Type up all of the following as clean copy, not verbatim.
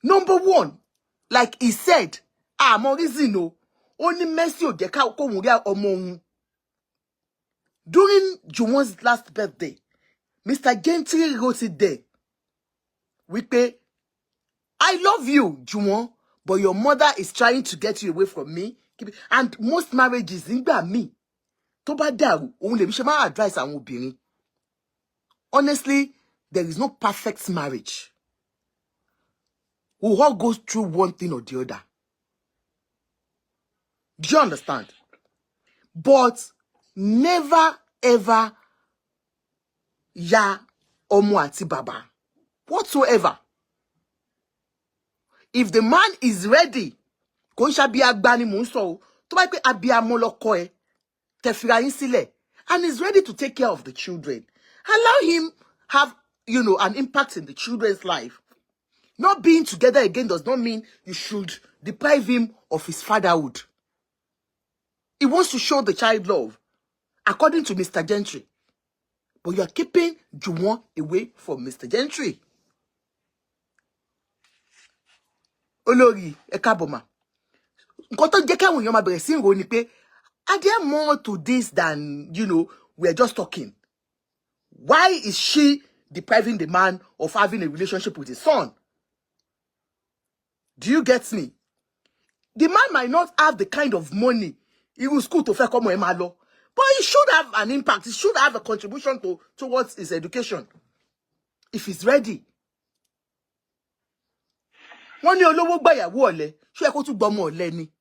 Number one, like he said, mo reason o. Only Mercy o jẹ́ ká kóhun rí ọmọ òun. During Juwon's last birthday, Mr. Gentry wrote it there. Wípé, I love you, Juwon, but your mother is trying to get you away from me. And most marriages, nígbà míì, tó bá dàrú, òun lèmi ṣe máa advise àwọn obìnrin. Honestly, there is no perfect marriage. We all go through one thing or the other. Do you understand? But never ever ya ọmọ àti bàbá whatsoever. If the man is ready, kò ń ṣàbí agbani mò ń sọ o, tó bá pé abiyamọ lọkọ ẹ, tẹ́ fira yín sílẹ̀, and is ready to take care of the children, allow him have, an impact in the children's life. Not being together again does not mean you should deprive him of his fatherhood. He wants to show the child love, according to Mr. Gentry. But you are keeping Juwon away from Mr. Gentry. Olórí, ẹ káàbọ̀ mà. Nǹkan tó jẹ́ káwọn èèyàn máa bẹ̀rẹ̀ sí ìrò ni pé, are there more to this than, we are just talking? Why is she depriving the man of having a relationship with his son? Do you get me? The man might not have the kind of money he will school to fẹ́ kọ́mọ ẹ̀ máa lọ, but he should have an impact. He should have a contribution towards his education if he's ready. Wọ́n ní olówó gbàyàwó ọ̀lẹ, ṣé ẹ kó tún gbọ́mọ ọ̀lẹ ni?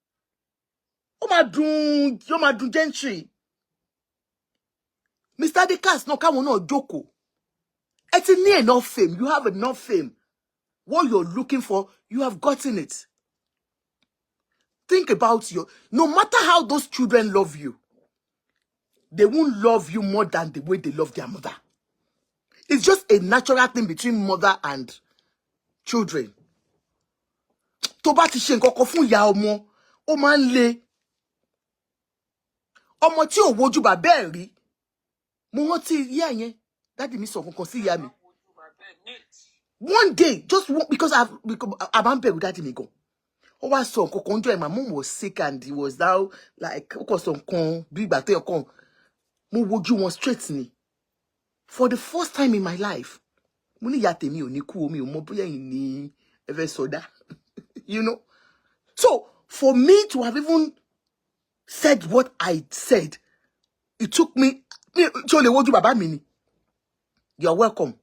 Ó máa dùn Gentry. Mr. Adekas náà káwọn náà jókòó. Ẹ ti ní enough fame. You have enough fame. What you're looking for, you have gotten it. Think about no matter how those children love you, they won't love you more than the way they love their mother. It's just a natural thing between mother and children. Tó bá ti ṣe nǹkan kan fún ìyá ọmọ, ó máa ń le. Ọmọ tí ò wojú bàbá ẹ̀ rí, mo rántí ìyá yẹn, daddy mi sọ nǹkan sí ìyá mi. One day, just because I'm bẹ̀rù daddy mi gan. Ó wá sọ nǹkan kan jọ ẹ̀, my mom was sick and he was now like, ó kọ sọ nǹkan bí ìgbà tó yẹ kàn. Mo wojú wọn straight ni. For the first time in my life, mo ní ìyá tèmi ò ní kú o, mi ò mọ bóyá yìí ní ẹ fẹ́ sọdá. So, for me to have even said what I said, it took me, you're welcome.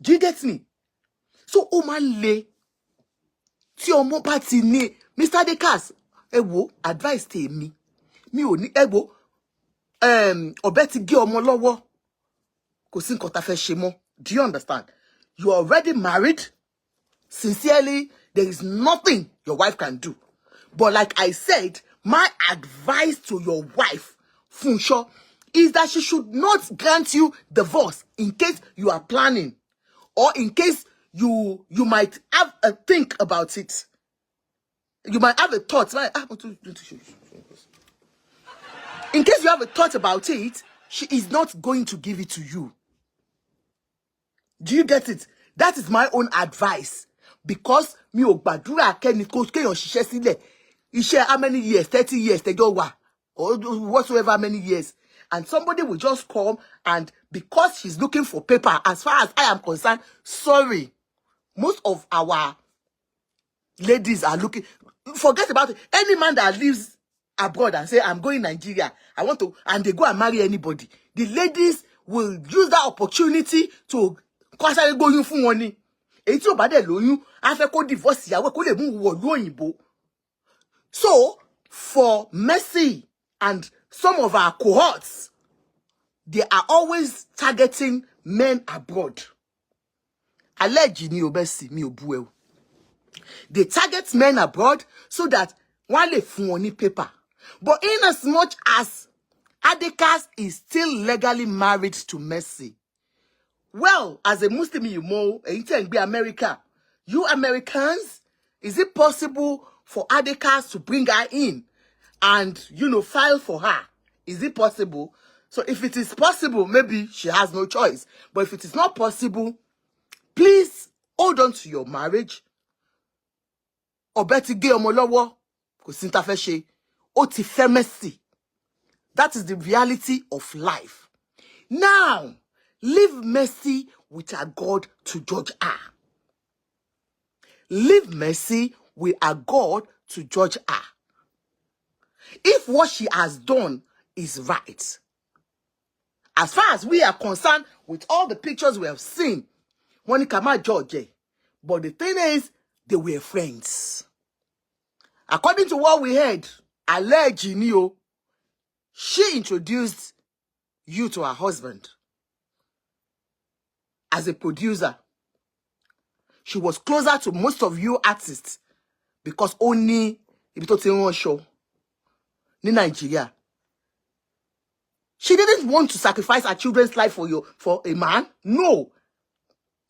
Do you get me? So, ó máa ń le. Tí ọmọ bá ti ní, Mr. Adekas, ẹ wò, advice tèmi. Mi ò ní, ẹ wò, ọ̀bẹ ti gé ọmọ lọ́wọ́. Kò sí nǹkan tá fẹ́ ṣe mọ́. Do you understand? You are already married. Sincerely, there is nothing your wife can do. But like I said, my advice to your wife, Funsho, is that she should not grant you divorce in case you are planning, or in case you might have a think about it. You might have a thought. In case you have a thought about it, she is not going to give it to you. Do you get it? That is my own advice. Because mi ò gbàdúrà kẹ́ni kó kéèyàn ṣiṣẹ́ sílẹ̀. Iṣẹ́ how many years? 30 years, tẹ́jọ́ wà. Or whatsoever many years. And somebody will just come, and because she's looking for paper, as far as I am concerned, sorry. Most of our ladies are looking, forget about it. Any man that lives abroad and say, I'm going Nigeria, I want to, and they go and marry anybody. The ladies will use that opportunity to kwasare go fún wọn ni. Èyí tí ó bá dẹ̀ lóyún, á fẹ́ kó divorce ìyàwó kó lè mú wọ̀lú òyìnbó. So, for Mercy and some of our cohorts, they are always targeting men abroad. Alleged ni o Mercy, mi ò bú ẹ o. They target men abroad so that wọ́n lè fún wọn ní paper. But in as much as Adekas is still legally married to Mercy, well, as a Muslim, you know, America, you Americans, is it possible for Adekas to bring her in and, file for her? Is it possible? So if it is possible, maybe she has no choice. But if it is not possible, please hold on to your marriage. ọ̀bẹ ti gé ọmọ lọ́wọ́, kò sí ta fẹ́ ṣe. Ó ti fẹ́ Mercy. That is the reality of life. Now, leave Mercy with her God to judge her. Leave Mercy with her God to judge her. If what she has done is right, as far as we are concerned with all the pictures we have seen, Monica ma George, but the thing is, they were friends. According to what we heard, allegedly, she introduced you to her husband as a producer. She was closer to most of you artists because only if you one show in Nigeria. She didn't want to sacrifice her children's life for a man. No.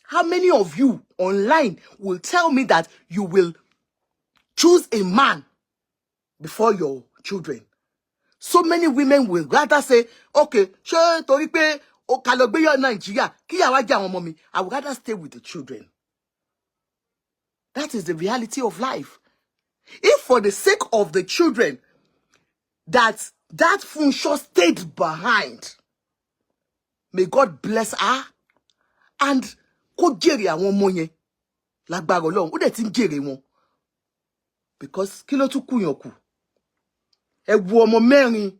How many of you online will tell me that you will choose a man before your children? So many women will rather say, okay, sure, torí pé o ká lọ gbé yọ Nigeria, kí ya wá jẹ́ àwọn ọmọ mi. I would rather stay with the children. That is the reality of life. If for the sake of the children, that Funsho stayed behind, may God bless her and kó jèrè àwọn ọmọ yẹn lágbára Ọlọ́run. Ó dẹ̀ ti ń jèrè wọn. Because kí ló tún kù yàn kù? Ẹ wo ọmọ mẹ́rin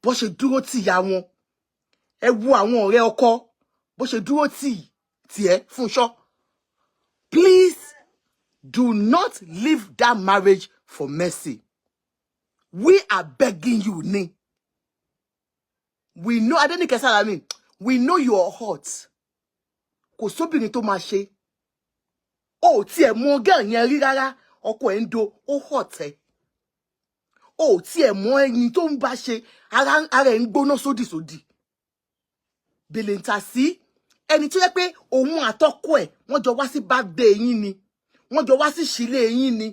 bó ṣe dúró tì ìyá wọn. Ẹ wo àwọn ọ̀rẹ́ ọkọ bó ṣe dúró tì tiẹ̀ Funsho. Please do not leave that marriage for Mercy. We are begging you, ni. We know, I don't think I mean, we know you are hot. Kò sóbìnrin tó máa ṣe. Ó tiẹ̀ mọ girl yẹn rí rárá, ọkọ ẹ̀ ń do, ó hot ẹ. Ó tiẹ̀ mọ ẹyin tó ń bá ṣe, ara ẹ̀ ń gbóná sódìsódì. Bèlèǹtà sí ẹni tó yẹ pé òun àtọkọ ẹ̀ wọ́n jọ wá sí birthday yín ni. Wọ́n jọ wá sí sílé yín ni.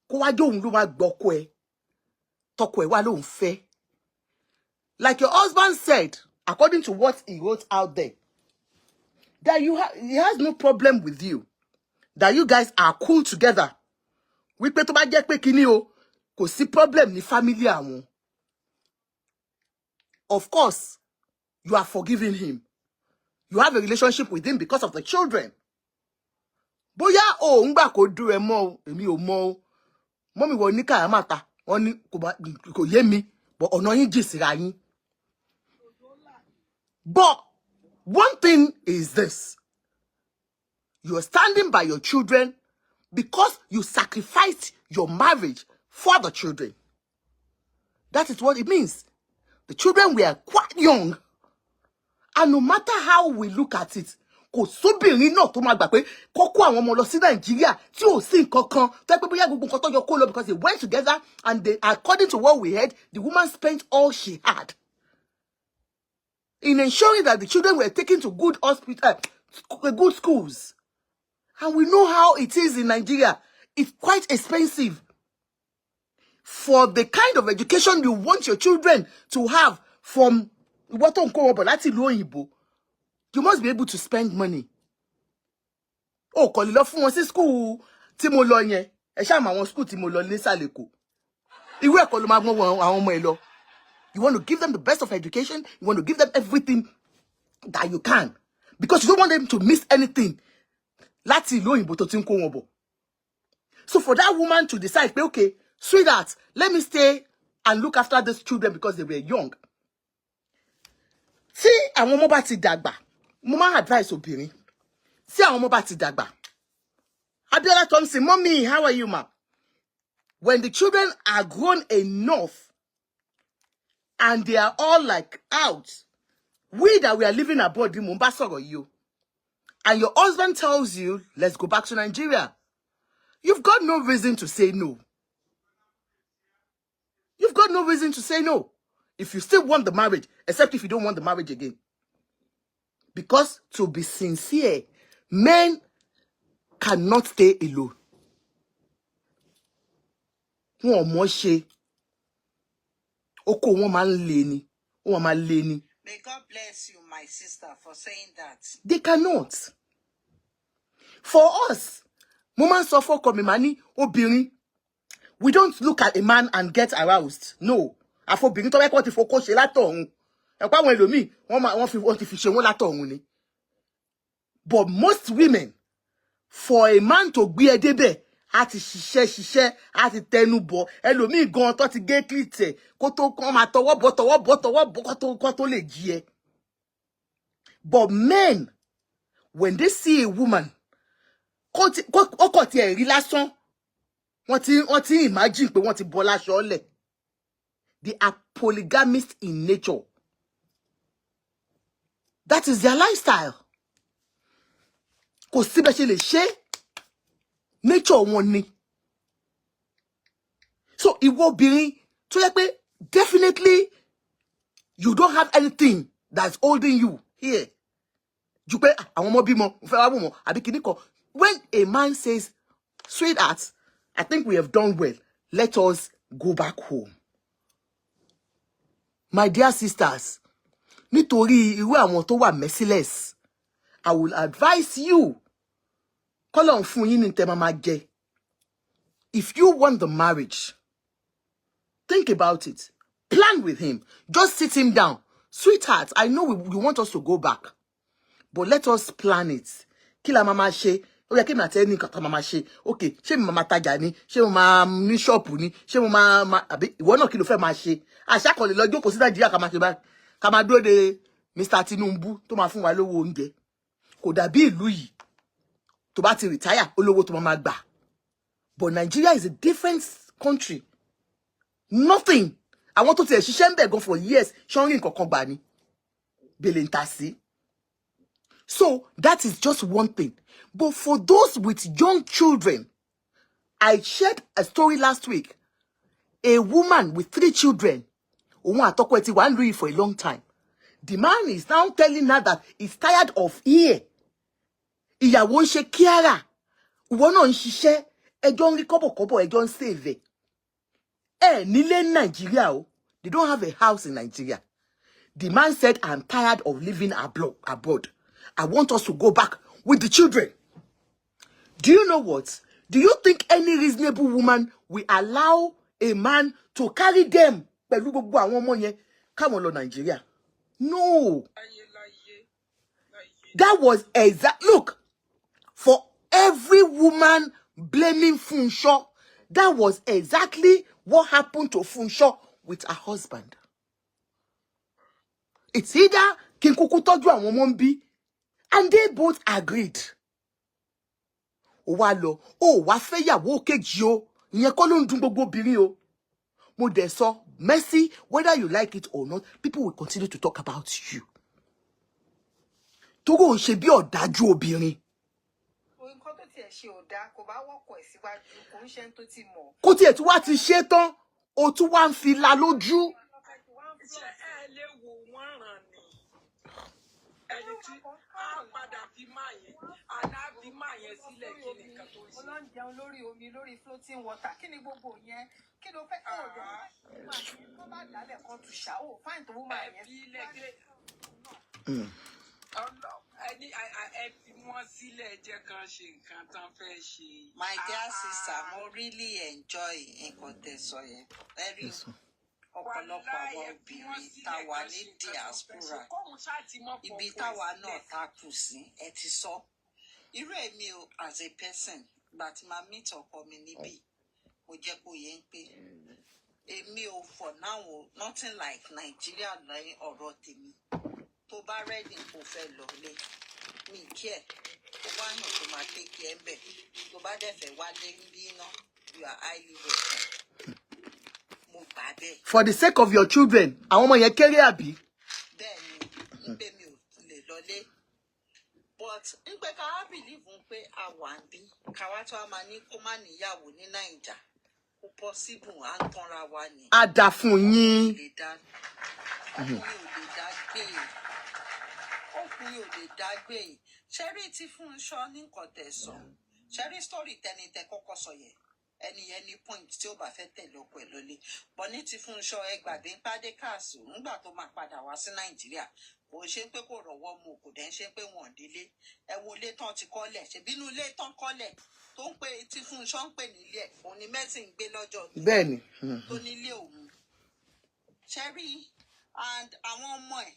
Kó wá jẹ́ òun ló wá gbọ́kọ ẹ̀. Tọkọ ẹ̀ wá lóun fẹ́. Like your husband said, according to what he wrote out there, that he has no problem with you. That you guys are cool together. Wípé tó bá jẹ́ pé kíní o, kò sí problem ní family àwọn. Of course, you are forgiving him. You have a relationship with him because of the children. Bóyá o ń gbà kó dúró ẹ mọ́ o, èmi ò mọ̀ o. Mọ́mì wọ ní kàrámàtà, wọ́n ní kò yé mi, but ọ̀nà yín jì síra yín. But one thing is this. You are standing by your children because you sacrificed your marriage for the children. That is what it means. The children were quite young. And no matter how we look at it, kò sóbìnrin náà tó máa gbà pé kó kó àwọn ọmọ lọ sí Nàìjíríà tí ò sí nǹkankan tó pé bóyá gbogbo nǹkan tó jọ kó lọ because they went together and they, according to what we heard, the woman spent all she had in ensuring that the children were taken to good hospital, good schools. And we know how it is in Nigeria. It's quite expensive. For the kind of education you want your children to have from what you must be able to spend money. Oh, kò lè lọ fún wọn sí school tí mo lọ yẹn. Ẹ ṣá ma wọn school tí mo lọ ní Sàlẹ̀kò. Irú ẹ̀kọ́ ló máa gbọ́n àwọn ọmọ ẹ lọ. You want to give them the best of education. You want to give them everything that you can. Because you don't want them to miss anything. Láti ìlú òyìnbó tó ti ń kó wọn bọ̀. So for that woman to decide, okay, sweetheart, let me stay and look after these children because they were young. Tí àwọn ọmọ bá ti dàgbà, mo máa advise obìnrin. Tí àwọn ọmọ bá ti dàgbà. Abiola Thompson, mommy, how are you, ma? When the children are grown enough and they are all like out, we that we are living abroad, you, and your husband tells you, let's go back to Nigeria, you've got no reason to say no. You've got no reason to say no. If you still want the marriage, except if you don't want the marriage again. Because to be sincere, men cannot stay alone. Wọ́n mọ̀ ṣe. Oko wọn máa ń lé ni. Wọ́n máa lé ni. May God bless you, my sister, for saying that. They cannot. For us, Mo máa ń sọ fọ́kọ mi màá ní obìnrin, we don't look at a man and get aroused. No. Àfobìnrin tó bá kọ́ ti fokó ṣe látọ̀run. Ẹ̀pọ̀ àwọn ẹlòmíì wọ́n ti fi ṣe wọ́n látọ̀run ni. But most women, for a man to gbé ẹ débẹ̀, á ti ṣiṣẹ́, á ti tẹnu bọ̀. Ẹlòmíì gan tó ti gé kíìtẹ̀ kó tó kàn máa tọwọ́ bọ̀ kó tó lè jí ẹ. But men, when they see a woman, ó kàn ti ẹ̀rí lásán, wọ́n ti imagine pé wọ́n ti bọ́ láṣọ lẹ̀. They are polygamists in nature. That is their lifestyle. Kò sí bẹ́ẹ̀ ṣe lè ṣe. Nature wọn ni. So ìwọ obìnrin tó yẹ pé definitely you don't have anything that's holding you here. Ju pé àwọn ọmọ bímọ, fẹ́ wá bímọ, àbí kìíní kan. When a man says, sweetheart, I think we have done well. Let us go back home. My dear sisters, nítorí irú àwọn tó wà merciless, I will advise you, kọ́lọ́run fún yín ní tẹ́ máa jẹ. If you want the marriage, think about it. Plan with him. Just sit him down. Sweetheart, I know you want us to go back, but let us plan it. Kí la máa ṣe? Ó yẹ kí mi àti ẹni kan máa ṣe. Okay, ṣé mi máa tajà ni? Ṣé mo máa ní ṣọ́ọ̀pù ni? Ṣé mo máa àbí ìwọ náà kí ló fẹ́ máa ṣe? Àṣà kan lè lọ jókòó sí Nàìjíríà ká máa ṣe báyìí. Ká máa dúró de Mr. Tinubu tó máa fún wa lówó oúnjẹ. Kò dàbí ìlú yìí. Tó bá ti retire, olówó tó máa gbà. But Nigeria is a different country. Nothing. Àwọn tó ti ẹ̀ ṣiṣẹ́ ń bẹ̀ gan for years, ṣọ́n rí nǹkan kan gbà ni. Bèlè ń ta sí. So that is just one thing. But for those with young children, I shared a story last week. A woman with 3 children, òun àtọkọ ẹ̀ ti wà nílùú yìí for a long time. The man is now telling her that he's tired of here. Ìyàwó ń ṣe kíára. Ìwọ náà ń ṣiṣẹ́. Ẹjọ́ ń rí kọ́bọ̀kọ́bọ̀, ẹjọ́ ń save. Nílé Nigeria o. They don't have a house in Nigeria. The man said, I'm tired of living abroad. I want us to go back with the children. Do you know what? Do you think any reasonable woman will allow a man to carry them? Pẹ̀lú gbogbo àwọn ọmọ yẹn, come on, Nigeria. No. That was exact. Look, for every woman blaming Funsho, that was exactly what happened to Funsho with her husband. It's either kí n kúkú tọ́jú àwọn ọmọ ń bí, and they both agreed. Ó wá lọ, ó wá fẹ́ yàwó kejì o, ìyẹn kọ́ ló ń dùn gbogbo obìnrin o. Mo dẹ̀ sọ, Mercy, whether you like it or not, people will continue to talk about you. Torí ò ń ṣe bí ọ̀dájú obìnrin. Nǹkan tó tiẹ̀ ṣe ò dáa, kò bá wọ́pọ̀ ẹ̀ síwájú, kò ń ṣe tó ti mọ̀. Kó tiẹ̀ tí wá ti ṣe tán, ó tún wá ń fi la lójú. Olóúnjẹun lórí omi, lórí floating water. Kí ni gbogbo yẹn? Kí ló fẹ́ kó ọ̀dọ́? Tó bá dálẹ̀ kan tù ṣá, ó fáìn tó wúmọ̀ yẹn. My dear sister, mo really enjoy nǹkan tẹ́ sọ yẹn. Very ọ̀pọ̀lọpọ̀ àwọn obìnrin táwa ní diaspora. Ibi táwa náà takù sí, ẹ ti sọ. Irú èmi o, as a person, but ma meet ọkọ mi níbí, mo jẹ́ kó yé ń pé. Èmi ò for now, nothing like Nigeria lẹ́yìn ọ̀rọ̀ tèmi. Tó bá ready kò fẹ́ lọ lé. Mi kí ẹ̀, tó bá yàn tó máa kéèké ẹ̀ ń bẹ̀. Tó bá dẹ̀ fẹ́ wálé níbí iná, you are highly welcome. Mo gbà bẹ́ẹ̀. For the sake of your children, àwọn ọmọ yẹn kéré àbí? Bẹ́ẹ̀ni, ń pé mi ò lè lọlé. But ń pé ká wá believe ń pé a wà ń bí. Ká wá tó a máa ní kó má níyàwó ní Naija. Kò possible à ń tanra wa ni. A dà fún yín. Ọkùnrin ò lè dá gbé. Ọkùnrin ò lè dá gbé. Ṣẹ́rí ti Fúnṣọ́ ní nǹkan tẹ̀ sọ. Ṣẹ́rí story tẹni tẹ kọ́kọ́ sọ yẹn. Ẹni point tí ó bá fẹ́ tẹ̀lé ọkọ ẹ̀ lọlé. Bọ̀ ní ti Fúnṣọ́ ẹ gbàgbé ń pàdé káàsù nígbà tó máa padà wá sí Nàìjíríà. Kò ṣe pé kò rọ̀wọ́ mu, kò dẹ̀ ń ṣe pé wọ́n délé. Ẹ wo ilé tán ti kọ́lẹ̀. Ṣèbí inú ilé tán kọ́lẹ̀. tó ń pè tí Fúnṣọ́ ń pè nílé ẹ̀ òun ni Mercy ń gbé lọ́jọ́ bẹ́ẹ̀ ni. tó nílé òun ṣẹ́rí and àwọn ọmọ ẹ̀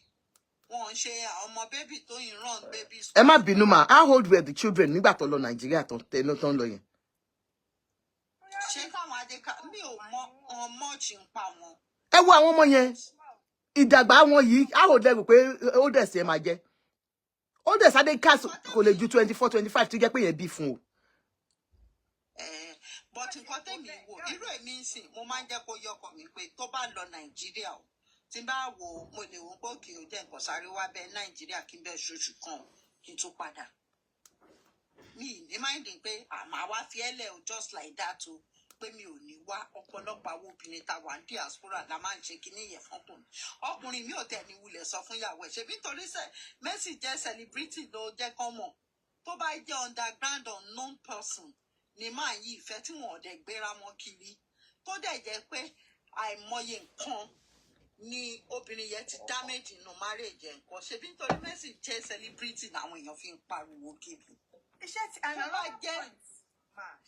wọn ṣe àwọn ọmọ bébì tó yìn rán bébì. Ẹ má bínú mà, how old were the children nígbà tó lọ Nàìjíríà tó ń lọ yẹn? Ṣé káwọn adéka mi ò mọ much ń pa wọn. Ẹ wo àwọn ọmọ yẹn, ìdàgbà wọn yìí, how old lẹ́rù pé oldest ẹ máa jẹ́? Oldest Adékas kò lè ju 24, 25 tó jẹ́ pé yẹn bí fún o. But nǹkan tẹ̀mí wò irú èmi ń sìn mo máa ń jẹ́ kó yọkọ̀ mi pé tó bá lọ Nàìjíríà o tí n bá wò mo lè wò pé òkè ò jẹ́ nǹkan sáré wá bẹ́ẹ̀ Nàìjíríà kí n bẹ́ẹ̀ ṣoṣù kan kí n tún padà. Mi ní máìndì pé àmọ́ wá fi ẹ́lẹ̀ o just like that o pé mi ò ní wá ọ̀pọ̀lọpọ̀ àwọn obìnrin tá wà ní diaspora la máa ń ṣe kíní yẹn fọ́kùnrin. Ọkùnrin mi ò tẹ̀ ní wulẹ̀ sọ fún ìyàwó ẹ̀ ṣebí nítorí Mercy jẹ́ celebrity ló jẹ́ kán mọ̀ tó bá jẹ́ underground unknown person ni máa yí ìfẹ́ tí wọn ò dẹ̀ gbéra wọn kiri tó dẹ̀ jẹ́ pé àìmọye nǹkan ni obìnrin yẹn ti damage inú marriage ẹ̀ nǹkan ṣebí nítorí Mercy jẹ́ celebrity làwọn èèyàn fi ń pariwo kiri. Iṣẹ́ tí àwọn ọlọ́wọ́ jẹ́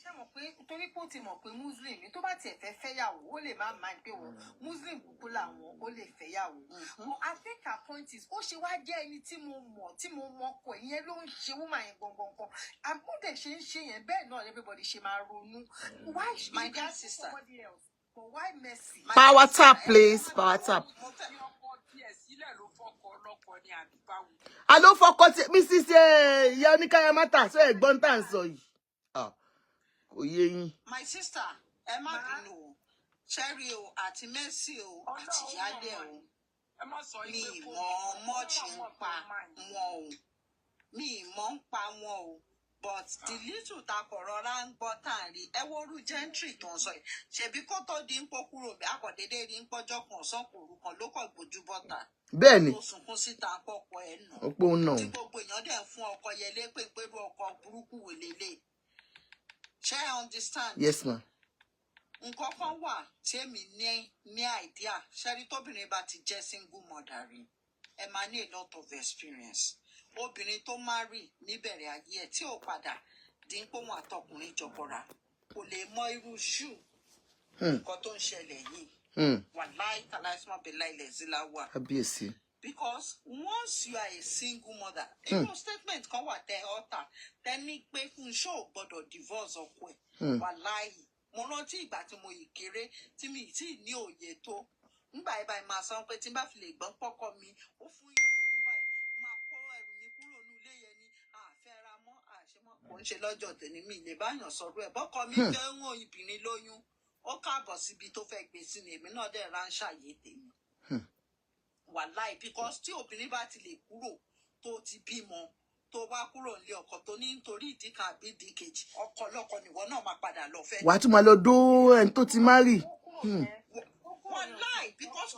ṣé mọ̀ pé torí pé ó ti mọ̀ pé Muslim ni tó bá tiẹ̀ fẹ́ fẹ́yàwó ó lè má máa ń pè wọ́n Muslim kúkú làwọn ó lè fẹ́yàwó. But I think her point is ó ṣe wá jẹ́ ẹni tí mo mọ̀ ọkọ ìyẹn ló ń ṣe woman yẹn gangan àbúdẹ̀ ṣe ń ṣe yẹn bẹ́ẹ̀ náà everybody ṣe máa ronú. Why should my dear sister somebody else? But why Mercy? Power tap please, power tap. Àló fọkọ tí Mrs. Ìyá Oníkáyámátà sọ ẹ̀gbọ́n tá ń sọ yìí. Kò yé yín. My sister, ẹ má bínú o, Cherry o, àti Mercy o, àti Ìyálé o, mi ìmọ̀ much ń pa wọn o, mi ìmọ̀ ń pa wọn o, but the little ta kọ̀ rọra ń gbọ́ tá à ń rí, ẹ wo orú gentry tó ń sọ yìí, ṣebí kó tó di ń pọ́ kúrò bí akọ̀dédé rí ń pọ́jọ́ kan sọ́kùnrin kan ló kọ̀ gbójú bọ́ta. Bẹ́ẹ̀ni. Ó sunkún síta pọ̀pọ̀ ẹ̀ nù. Ó pé ó nà. Tí gbogbo èèyàn dẹ̀ fún ọkọ yẹn lépè pé ọkọ burúkú wò lélẹ̀. Ṣé I understand? Yes ma. Nǹkan kan wà tí èmi ní idea ṣẹ́rí tóbìnrin bá ti jẹ́ single mother rí ẹ máa ní a lot of experience. Obìnrin tó marry níbẹ̀rẹ̀ ayé ẹ̀ tí ò padà dín pé wọn àtọkùnrin jọbọra kò lè mọ irú ṣù nǹkan tó ń ṣẹlẹ̀ yìí. Wàláì tàláìsímọ̀ bẹ̀lá ilẹ̀ zílá wà. Kábíyèsí. Because once you are a single mother, inú statement kan wà tẹ ọ́tà tẹ ní pé Fúnṣọ́ ò gbọ́dọ̀ divorce ọkọ ẹ̀. Wàláì mo rántí ìgbà tí mo yìí kéré tí mi tí ní òye tó nígbà yìí báyìí máa sọ pé tí n bá fi lè gbọ́n pọ́kọ mi ó fún yàn lóyún báyìí máa kó ẹrù mi kúrò ní ilé yẹn ní àfẹ́ra mọ́ àṣemọ́ kò ń ṣe lọ́jọ́ tèmi mi lè báyàn sọ̀rọ̀ ẹ̀ bọ́kọ mi fẹ́ wọ́n obìnrin lóyún ó káàbọ̀ síbi tó fẹ́ gbé sí ni èmi náà dẹ̀ ránṣàyè tèmi. Wàláì because tí obìnrin bá ti lè kúrò tó ti bímọ tó wá kúrò nílé ọkọ tó ní nítorí ìdí kan àbí ìdí kejì ọkọ lọkọ nìwọ náà máa padà lọ fẹ́. Wàá tún máa lọ dó ẹni tó ti marry. Wàláì because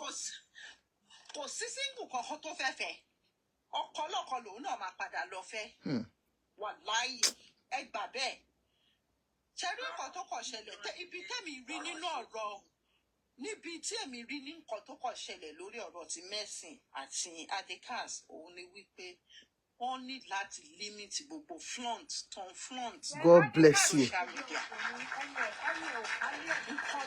kò sí single kankan tó fẹ́ fẹ́ ọkọ lọkọ lòun náà máa padà lọ fẹ́. Wàláì ẹ gbà bẹ́ẹ̀ ṣẹ́rí nǹkan tó kàn ṣẹlẹ̀ ibi tẹ́mi rí nínú ọ̀rọ̀ níbi tí èmi rí ní nǹkan tó kàn ṣẹlẹ̀ lórí ọ̀rọ̀ ti Mercy àti Adékas òun ni wípé wọ́n ní láti limit gbogbo flaunt ton flaunt. God bless you. Nǹkan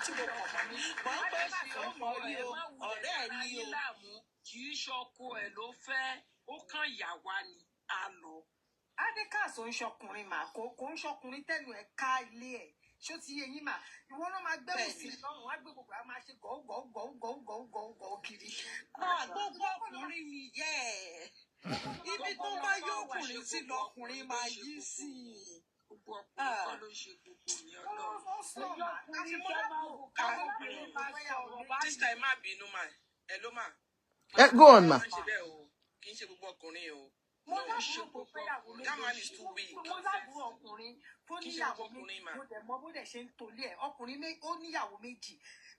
tí mo kàn mọ́ gbọ́n pé ó mọ̀ rí o ọ̀rẹ́ ẹ̀ ní o. Kì í ṣọkọ ẹ̀ ló fẹ́ ó kàn yà wá ní àlọ́. Adékas ò ń ṣọkùnrin mà kò ń ṣọkùnrin tẹnu ẹ̀ ká ilé ẹ̀ ṣó ti yé yín mà ìwọ náà máa gbẹ́wò sí i lọ́rùn wá gbé gbogbo àwọn máa ṣe gọ́ọ̀gọ́ọ̀gọ́ọ̀gọ́ọ̀gọ́ kiri. Gbogbo ọkùnrin mi yẹ ẹ̀ ibi tó bá yọ ọkùnrin sí lọkùnrin máa yí sí i. Gbogbo ọkùnrin kọ́ ló ṣe gbogbo ìyẹn lọ. This time má bínú mà ẹ ló mà. Go on ma. Kì í ṣe gbogbo ọkùnrin o. Mo lábúrò tó fẹ́yàwó That man is too weak. mo lábúrò ọkùnrin tó níyàwó méjì mo dẹ̀ mọ bó dẹ̀ ṣe ń tolé ẹ̀ ọkùnrin ó níyàwó méjì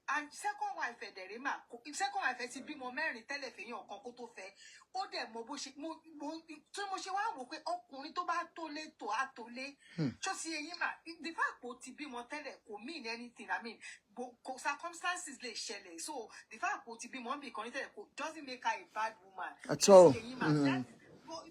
and second wife ẹ̀dẹ̀rẹ̀ mà second wife ti bímọ 4 tẹ́lẹ̀ fẹ́yìn ọ̀kan kó tó fẹ́ ó dẹ̀ mọ bó ṣe tí mo ṣe wá wò pé ọkùnrin tó bá tólé tó á tólé tó sì eyín mà the fact pé ó ti bímọ tẹ́lẹ̀ kò mean anything I mean circumstances lè ṣẹlẹ̀ so the fact pé ó ti bímọ bí kan tẹ́lẹ̀ kò doesn't make her a bad woman. At all.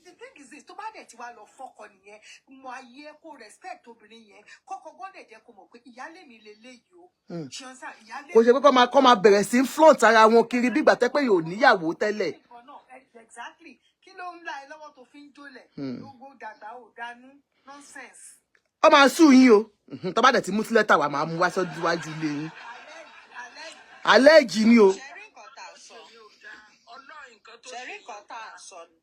the thing is this, tó bá dẹ̀ ti wá lọ fọ́kọ nìyẹn, mo ayé kó respect obìnrin yẹn, kọ́kọ́ gbọ́dọ̀ jẹ́ kó mọ̀ pé ìyálé mi leléyìí o. Ṣọ́nsá ìyálé. Kò ṣe pé kọ́ máa bẹ̀rẹ̀ sí flaunt ara wọn kiri bí ìgbà tẹ́ pé yóò níyàwó tẹ́lẹ̀. Exactly. Kí ló ń la ẹ lọ́wọ́ tó fi ń jólẹ̀? Gbogbo dàgbà ò dánú. Nonsense. Ó máa sú yín o. Tó bá dẹ̀ ti mú sí lẹ́tà wá máa mú wá sọ́jú wájú ilé yín. Alẹ́ jì ni o. Ṣẹ̀rí nǹkan tá à ń sọ. Ṣẹ̀rí nǹkan tá à ń sọ ni.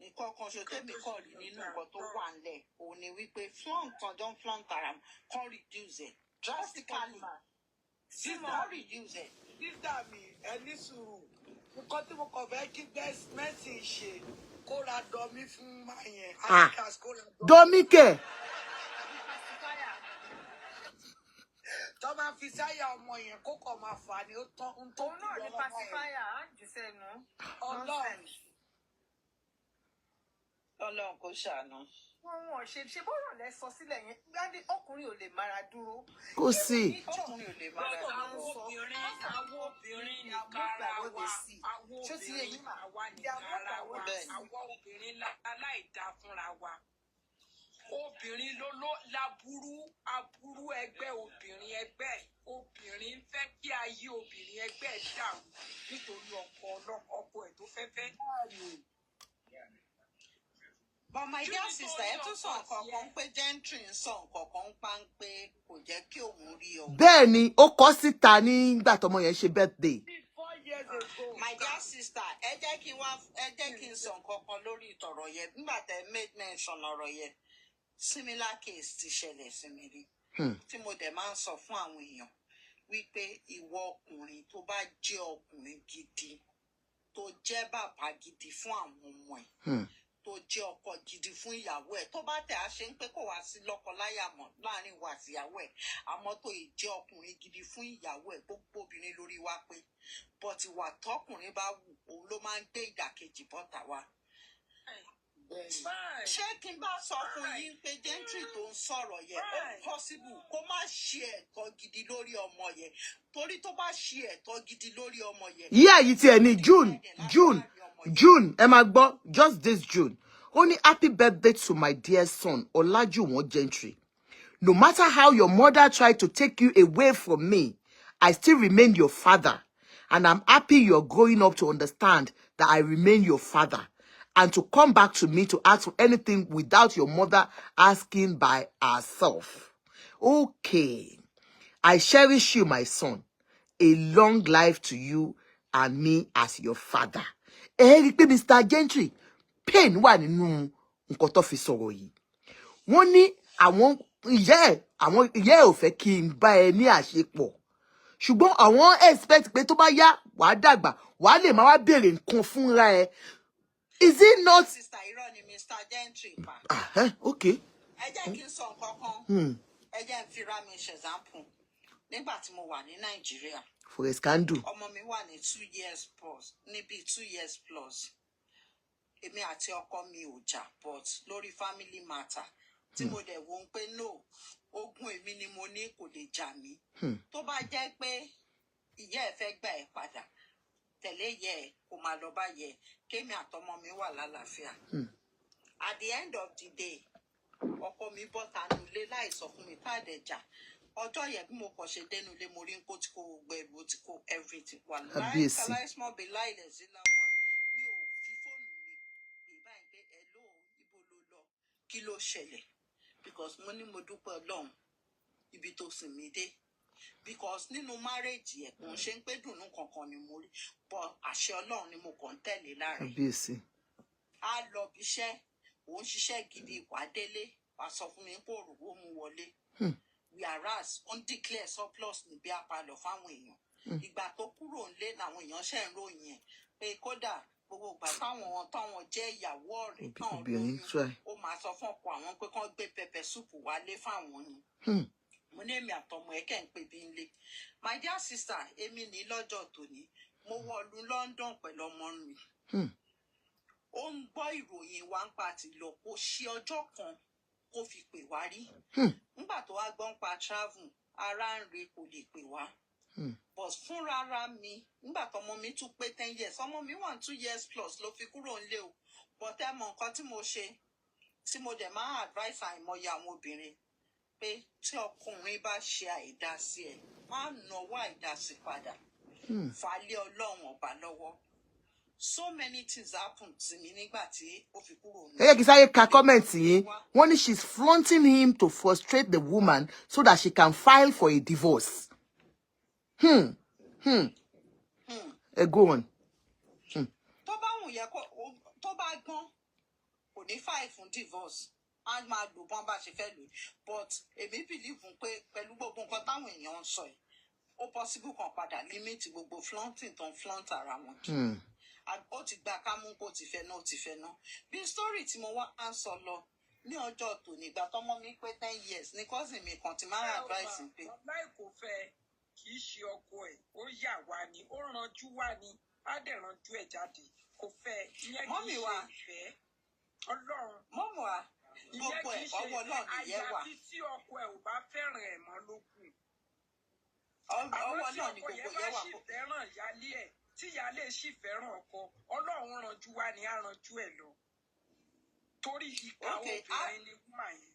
Nǹkan kan ṣe tẹ́mi kọ́ rí nínú nǹkan tó wà ńlẹ̀. Òun ni wípé flaunt kan jọ ń flaunt ara kan reduce it drastically. Sísá reduce it. Sísá mi, ẹ ní sùúrù. Nǹkan tí mo kàn fẹ́ kí Mercy ṣe kó ra dọ̀mí fún máa yẹn. Dọ̀mí kẹ̀. Tó bá fi sáyà ọmọ yẹn kó kàn máa fà ní ó tán ń tó Òun náà ní pacifier, á jù sẹ́nu. Ọlọ́run kò ṣàánú. Wọ́n ṣe bọ́rọ̀ lẹ sọ sílẹ̀ yẹn. Gbádé ọkùnrin ò lè mára dúró. Kò sí. Ọkùnrin ò lè mára dúró. Àwọn obìnrin ní kára wa. Ṣó ti yẹ yín mà? Àwọn obìnrin aláìdá fúnra wa. Obìnrin ló aburú ẹgbẹ́ obìnrin ẹgbẹ́. Obìnrin fẹ́ kí ayé obìnrin ẹgbẹ́ dàrú nítorí ọkọ ẹ̀ tó fẹ́ fẹ́. But my dear sister, ẹ tún sọ nǹkan kan pé Gentry ń sọ nǹkan kan pa ń pé kò jẹ́ kí òun rí òun. Bẹ́ẹ̀ ni ó kọ síta nígbà tọmọ yẹn ṣe birthday. 4 years ago. My dear sister, ẹ jẹ́ kí n sọ nǹkan kan lórí ìtọ̀rọ̀ yẹn nígbà tẹ́ made mention ọ̀rọ̀ yẹn. Similar case ti ṣẹlẹ̀ sí mi rí. Tí mo dẹ̀ máa ń sọ fún àwọn èèyàn wípé ìwọ ọkùnrin tó bá jẹ́ ọkùnrin gidi tó jẹ́ bàbá gidi fún àwọn ọmọ ẹ̀. Tó jẹ́ ọkọ gidi fún ìyàwó ẹ̀ tó bá tẹ̀ á ṣe ń pé kò wá sí lọ́kọláya mọ́ láàrin wa àti ìyàwó ẹ̀ àmọ́ tó ì jẹ́ ọkùnrin gidi fún ìyàwó ẹ̀ gbogbo obìnrin lórí wa pé bọ́tì wà tọkùnrin bá wù òun ló máa ń gbé ìdàkejì bọ́tà wa. Ṣé kí n bá sọ fún yín pé Gentry tó ń sọ̀rọ̀ yẹn ó possible kó má ṣe ẹ̀tọ́ gidi lórí ọmọ yẹn torí tó bá ṣe ẹ̀tọ́ gidi lórí ọmọ yẹn. Yíyá yìí tiẹ̀ ní June ẹ máa gbọ́ just this June. Only happy birthday to my dear son, Olajuwon Gentry. No matter how your mother tried to take you away from me, I still remain your father. And I'm happy you're growing up to understand that I remain your father. And to come back to me to ask for anything without your mother asking by herself. Okay. I cherish you, my son. A long life to you and me as your father. Mr. Gentry. Pain wà nínú nǹkan tó fi sọ̀rọ̀ yìí. Wọ́n ní àwọn ìyá ẹ̀ ò fẹ́ kí n bá ẹ ní àṣepọ̀. Ṣùgbọ́n àwọn expect pé tó bá yá wàá dàgbà wàá lè máa wá béèrè nǹkan fúnra ẹ. Is it not? Sister irọ́ ni Mr. Gentry pa. Okay. Ẹ jẹ́ kí n sọ nǹkan kan. Ẹ jẹ́ n fi ra mi ṣe example. Nígbà tí mo wà ní Nàìjíríà. For a scandal. Ọmọ mi wà ní 2 years plus. Níbi 2 years plus. Èmi àti ọkọ mi ò jà but lórí family matter tí mo dẹ̀ wò ń pé no ogún èmi ni mo ní kò lè jà mí tó bá jẹ́ pé ìyá ẹ̀ fẹ́ gbà ẹ̀ padà tẹ̀lé ìyá ẹ̀ kó máa lọ bá yẹ kémi àtọmọ mi wà lálàáfíà at the end of the day ọkọ mi bọ́ta nulẹ̀ láì sọ fún mi tá dẹ̀ jà ọjọ́ yẹn bí mo kàn ṣe dénú ilé mo rí nǹkó tí kò gbẹ ìbò tí kò everything wà láì kàláìsímọ̀ bí láìlẹ̀ sí láwà mi ò fi fóònù mi báyìí pé ẹ ló ibo ló lọ kí ló ṣẹlẹ̀ because mo ní mo dúpẹ́ Ọlọ́run ibi tó sìn mí dé because nínú márèèjì ẹ̀ kò ń ṣe ń pé dùnnú kankan ni mo rí but àṣẹ Ọlọ́run ni mo kàn ń tẹ̀lé láàrin a lọ bí iṣẹ́ òun ṣiṣẹ́ gidi ìpàdélé wàá sọ fún mi pé òrùwó mu wọlé whereas on declare surplus níbi apalọ fáwọn èèyàn ìgbà tó kúrò nílé làwọn èèyàn ṣe ń ròyìn ẹ̀ pé kódà gbogbo ìgbà táwọn jẹ́ ìyàwó ọ̀rẹ́ táwọn lóyún ó máa sọ fún ọkọ àwọn pé kán gbé pẹpẹ súpù wálé fáwọn ni mo ní èmi àtọmọ ẹ kẹ́ ń pè bí nlé my dear sister èmi ní lọ́jọ́ tòní mo wọ̀lú London pẹ̀lú ọmọ mi ó ń gbọ́ ìròyìn wa ń pa àti lọ kó ṣe ọjọ́ kan kó fi pè wá rí nígbà tó wá gbọ́n pa travel ara ń re kò lè pè wá but fúnra ara mi nígbà tọmọ mi tún pé 10 years ọmọ mi wà 2 years plus ló fi kúrò nílé o but ẹ mọ nǹkan tí mo ṣe tí mo dẹ̀ máa advice àìmọye àwọn obìnrin pé tí ọkùnrin bá ṣe àìdásí ẹ̀ má náwó àìdásí padà fàálẹ̀ ọlọ́run ọba lọ́wọ́. So many things happen to me nígbà tí ó fi kúrò ní. Ẹ kì í sáré ka comment yìí. Wọ́n ní she's flaunting him to frustrate the woman so that she can file for a divorce. Go on. Tó bá wù yẹ tó bá gbọ́n kò ní file fún divorce. A máa lò bọ́n bá ṣe fẹ́ lò. But èmi believe pé pẹ̀lú gbogbo nǹkan táwọn èèyàn ń sọ yìí, ó possible kan padà limit gbogbo flaunting tó ń flaunt ara wọn kì. Ó ti gba kámú kó ti fẹ́ náà ó ti fẹ́ náà. Bí story tí mo wá á sọ lọ ní ọjọ́ tòní ìgbà tọ́mọ mi pé 10 years ní cousin mi kan ti máa advice pé. Láì kò fẹ́ kì í ṣe ọkọ ẹ̀ ó yà wá ni ó ranjú wá ni á dẹ̀ ranjú ẹ̀ jáde kò fẹ́ ìyẹn kì í ṣe ìfẹ́ Ọlọ́run. Mọ́mì wa gbogbo ẹ̀ ọwọ́ náà nìyẹn wà. Àyàfi tí ọkọ ẹ̀ ò bá fẹ́ràn ẹ̀ mọ́ ló kù. Ọwọ́ náà ni gbogbo yẹn wà. Àwọn tí ọkọ yẹn bá sì fẹ́ràn ìyálé ẹ̀ tí ìyálé sì fẹ́ràn ọkọ Ọlọ́run ranjú wá ni á ranjú ẹ̀ lọ. Torí ìka obìnrin ni wúmà yẹn.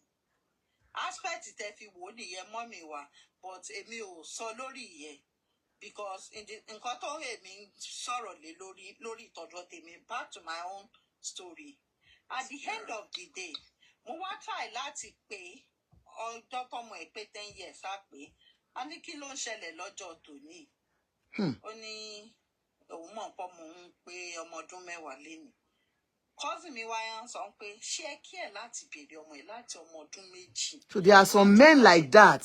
Aspect tẹ fi wò nìyẹn mọ́mì wa but èmi ò sọ lórí ìyẹn because nǹkan tó èmi ń sọ̀rọ̀ lé lórí ìtọ́jú tèmi back to my own story. At the end of the day mo wá try láti pé ọjọ́ tọmọ ẹ̀ pé 10 years á pé a ní kí ló ń ṣẹlẹ̀ lọ́jọ́ tòní. Ó ní òun mọ̀ pọ́ mo ń pé ọmọ ọdún 10 lénìí. Cousin mi wáyà ń sọ pé ṣé ẹ kí ẹ láti béèrè ọmọ ẹ láti ọmọ ọdún 2. So there are some men like that.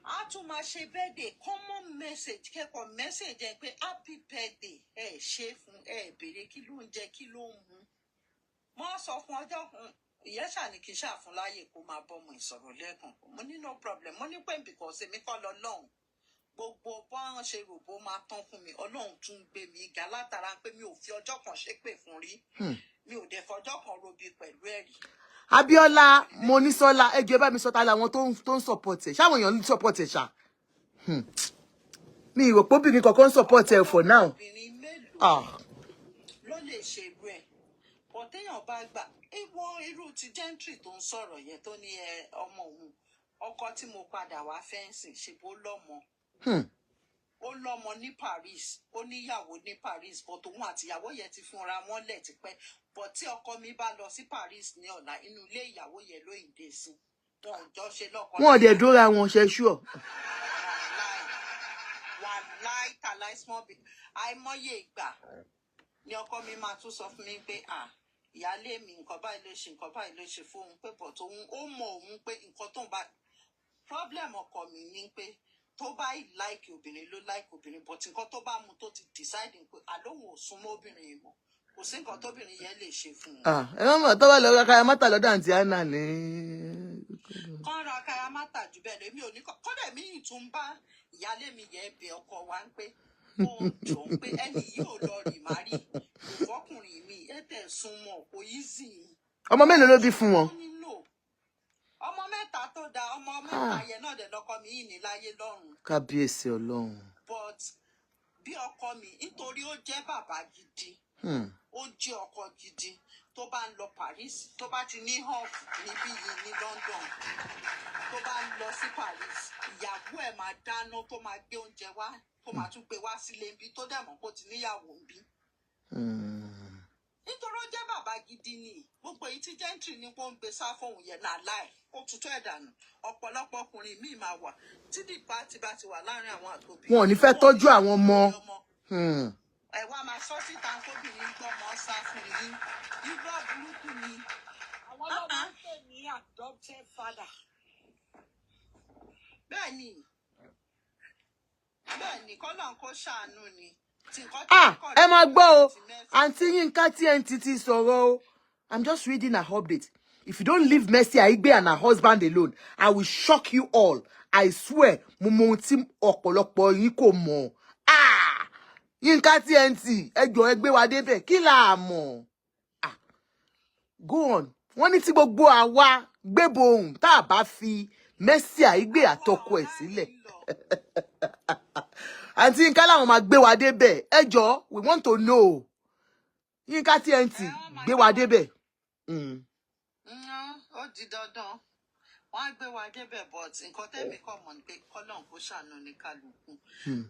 A tún máa ṣe birthday common message kẹ́kọ̀ọ́ message ẹ pé happy birthday ẹ ṣe fún ẹ béèrè kí ló ń jẹ kí ló ń mu. Mo sọ fún ọjọ́ kan ìyẹn ṣàní kí n ṣàfún láàyè kó máa bọ́mọ ìsọ̀rọ̀ lẹ́ẹ̀kan. Mo ní no problem mo ní pé because èmi kọ́ lọ lọ́hùn gbogbo bọ́n ṣe rò bó máa tán fún mi Ọlọ́run tún gbé mi ga látara pé mi ò fi ọjọ́ kan ṣépè fún rí mi ò dẹ̀ fọjọ́ kan robi pẹ̀lú ẹ̀rí. Abíọ́lá Monísọ́lá ẹjọ́ bá mi sọ ta làwọn tó ń support ẹ̀ ṣáwọn èèyàn ń support ẹ̀ ṣá. Mi ìrò pé obìnrin kankan ń support ẹ̀ for now. Obìnrin mélòó ló lè ṣe irú ẹ̀ bọ̀ téèyàn bá gbà irú ti gentry tó ń sọ̀rọ̀ yẹn tó ní ọmọ òun ọkọ tí mo padà wá fẹ́ǹsì ṣe bó lọ́mọ. Ó lọ́mọ ní Paris ó níyàwó ní Paris but òun àtìyàwó yẹn ti fúnra wọn lẹ̀ tipẹ́ but tí ọkọ mi bá lọ sí Paris ní ọ̀la inú ilé ìyàwó yẹn ló ìdè sí wọn ò jọ ṣe lọ́kọ. Wọn ò dẹ̀ dóra wọn ṣe ṣúọ̀. Wàláì tàláì small bit àìmọye ìgbà ni ọkọ mi máa tún sọ fún mi pé ìyáálé mi nǹkan báyìí ló ṣe fóun pé but òun ó mọ òun pé nǹkan tó ń bá problem ọkọ mi ni pé tó bá like obìnrin ló like obìnrin but nǹkan tó bá mu tó ti decide pé àlóhùn ò súnmọ́ obìnrin mọ́ kò sí nǹkan tóbìnrin yẹn lè ṣe fún un. Ẹ má mọ̀ tó bá lọ ra karamátà lọ́dọ̀ àǹtí Anna ní. Kán ra karamátà jù bẹ́ẹ̀ lèmi ò ní kọ́ kọ́dẹ̀ mi ìtún bá ìyáálé mi yẹn bẹ ọkọ wa ń pé ó jọ ń pé ẹni yìí ò lọ rì má rí kò fọkùnrin mi ẹ tẹ̀ súnmọ́ kò yí zì í. Ọmọ mélòó ló bí fún wọn? Ọmọ 3 tó da ọmọ 3 yẹn náà dẹ̀ lọ́kọ mi yìí ní láyé lọ́run. Kábíyèsí Ọlọ́run. But bí ọkọ mi nítorí ó jẹ́ bàbá gidi ó jẹ́ ọkọ gidi tó bá ń lọ Paris tó bá ti ní hub níbí yìí ní London tó bá ń lọ sí Paris ìyàwó ẹ̀ máa dáná tó máa gbé oúnjẹ wá tó máa tún gbé wá sílé níbí tó dẹ̀ mọ̀ kó ti níyàwó níbí. Nítorí ó jẹ́ bàbá gidi ni gbogbo èyí tí gentry ní kó ń gbé sá fóun yẹn náà láì ó tutù ẹ̀ dànù ọ̀pọ̀lọpọ̀ ọkùnrin míì máa wà tí dìpá ti bá ti wà láàrin àwọn àtòbí. Wọn ò ní fẹ́ tọ́jú àwọn ọmọ. Ẹ wá máa sọ síta kóbìnrin gbọ́mọ sá fún yín irọ́ burúkú ni. Àwọn ọlọ́mọ ń pè ní adopted father. Bẹ́ẹ̀ni kọ́lọ́n kó ṣàánú ni. Ẹ máa gbọ́ o àǹtí Yínká TNT ti sọ̀rọ̀ o. I'm just reading her update. If you don't leave Mercy Aigbe and her husband alone, I will shock you all. I swear, mo mọ ohun tí ọ̀pọ̀lọpọ̀ yín kò mọ̀. Yínká TNT, ẹ jọ̀ọ́ ẹ gbé wa débẹ̀, kí la mọ̀? Go on. Wọ́n ní tí gbogbo àwa gbébo ohùn tá a bá fi Mercy Aigbe àtọkọ ẹ̀ sílẹ̀. Àǹtí Yínká làwọn máa gbé wa débẹ̀. Ẹ jọ̀ọ́, we want to know. Yínká TNT gbé wa débẹ̀. Ó di dandan wọ́n á gbé wa débẹ̀ but nǹkan tẹ́mi kọ̀ mọ̀ ni pé kọ́lọ́n kó ṣàánú ní kálukú.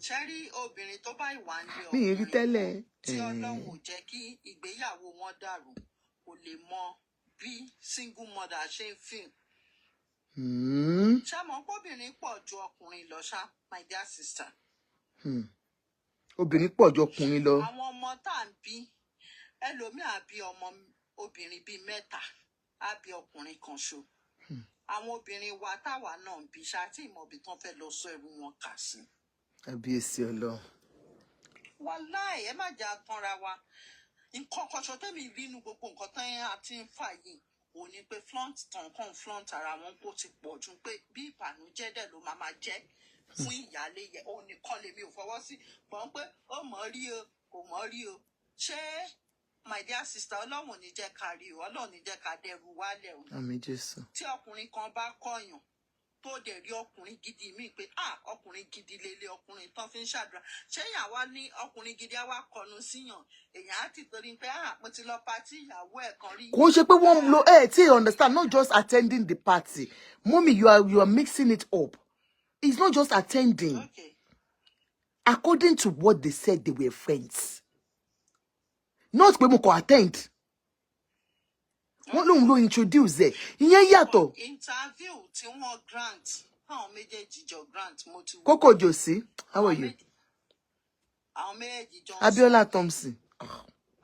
ṣe rí obìnrin tó bá ìwà ń lé Mi ì rí tẹ́lẹ̀. tí Ọlọ́run ò jẹ́ kí ìgbéyàwó wọn dàrú kò lè mọ bí single mother ṣe ń feel. ṣé mọ̀ pé obìnrin pọ̀ ju ọkùnrin lọ ṣá my dear sister. Obìnrin pọ̀ ju ọkùnrin lọ. àwọn ọmọ tá à ń bí ẹlòmíà bí ọmọ obìnrin bíi mẹ́ta á bí ọkùnrin kan ṣo. àwọn obìnrin wa táwa náà ń bí ṣáàtì ìmọ̀bí tán fẹ́ lọ sọ ẹrú wọn kà sí. Kábíyèsí Ọlọ́run. wàláì ẹ má jà tanra wa nǹkan kọṣọ tẹ́mi rí inú gbogbo nǹkan tán á ti ń fà yìí ò ní pé flaunt tàn kàn flaunt ara wọn kó ti pọ̀ jù pé bí ìbànújẹ́ dẹ̀ ló máa jẹ́ fún ìyáálé yẹ òun nìkan lèmi ò fọwọ́ sí gbọ́n pé ó mọ̀ rí o kò mọ̀ rí o ṣé my dear sister ọlọ́run ní jẹ́ ká rí o ọlọ́run ní jẹ́ ká dẹrù wálẹ̀ o. Àmín Jésù. tí ọkùnrin kan bá kọ̀yàn tó dẹ̀ rí ọkùnrin gidi míì pé ọkùnrin gidi lélẹ̀ ọkùnrin tán fi ń ṣàdúrà ṣéyàn àwa ní ọkùnrin gidi àwa kọnu síyàn èèyàn á ti torí pé mo ti lọ patí ìyàwó ẹ̀ kan rí. Kò ṣe pé wọ́n lo tí understand not just attending the party. Mommy, you are mixing it up. It's not just attending. Okay. According to what they said, they were friends. Not pé mo kò attend. Wọ́n lóun ló introduce ẹ̀. Ìyẹn yàtọ̀. interview tí wọ́n grant àwọn méjèèjì jọ grant mo ti wò. Koko Josi, how are you? àwọn méjèèjì jọ Abiola Thompson.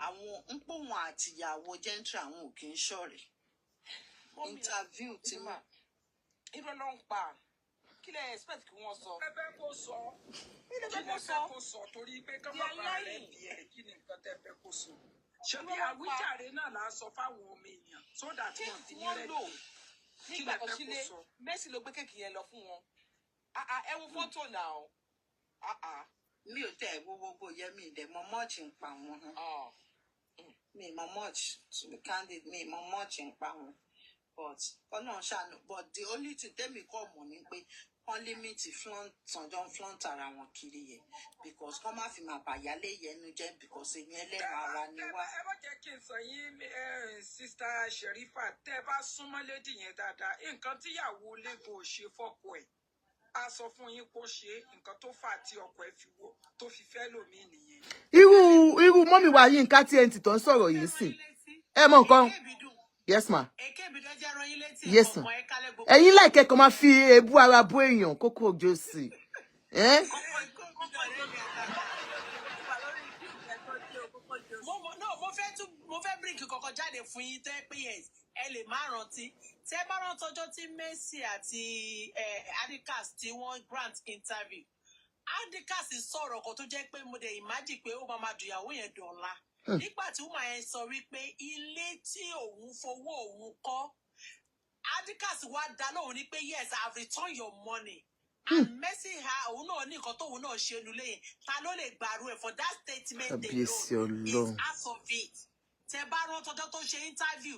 àwọn ń pò wọn àtìyàwó gentry àwọn ò kì í ṣọ̀rẹ́. interview tí mo. irọ́ ló ń pa kí lẹ expect kí wọ́n sọ. ẹ fẹ́ kó sọ kí lẹ fẹ́ kó sọ torí pé kọ́mọ́ bá rẹ̀ bí ẹ̀ kí ni nǹkan tẹ́ fẹ́ kó sọ. ṣebí àwíjàre náà là á sọ fáwọn ọmọ èèyàn so that wọn ti ní rẹ̀ kí lẹ fẹ́ kó sọ. Messi ló gbé kéèkì yẹn lọ fún wọn ẹ wo fọ́tò náà. mi ò tẹ̀ wo gbogbo yẹn mi dẹ̀ mọ mọ́ọ̀chì ń pa wọn. mi mọ mọ́ọ̀chì to be candid mi mọ mọ́ọ̀chì ń pa wọn but ọlọ́run ṣàánú but the only thing tẹ́mi kọ́ mọ̀ ni pé wọ́n límìtì tànjọ́ ń flaunt ara wọn kiri yẹn because kọ́ má fi máa bàyálé yẹnu jẹ́ because èmi ẹlẹ́ran ara ni wá. ẹ bá jẹ́ kí n sọ yín sista Sherifa tẹ́ ẹ bá súnmọ́ lédì yẹn dáadáa nǹkan tíyàwó lẹ́gàn ò ṣe fọ́kọ ẹ̀ a sọ fún yín kó ṣe nǹkan tó fà tí ọkọ ẹ̀ fi wọ tó fi fẹ́ lòmíì nìyẹn. irú mọ́mì wa Yínká TNT tó ń sọ̀rọ̀ yìí sìn ẹ mọ nǹkan. Yes ma. Yes ma. Ẹ̀yin like kó máa fi èébú ara bó èèyàn Koko Josi. mo fẹ́ bíríkì kọ̀ọ̀kan jáde fún yín tẹ́ pé yes ẹ lè má rántí tẹ́ bá rántí ọjọ́ tí Messi àti Adikas tí wọ́n grant interview Adikas sọ̀rọ̀ kan tó jẹ́ pé mo dẹ̀ imagine pé ó máa dùyàwó yẹn dọ̀la nígbà tí woman yẹn sọ wípé ilé tí òun fowó òun kọ́ Adikas wá dá lóhùn ní pé yes I have returned your money and Messi òun náà ní nǹkan tóun náà ṣe nulẹ̀ yẹn ta ló lè gbàrú ẹ̀ for that statement alone is out of it tẹ bá rán tọjọ́ tó ṣe interview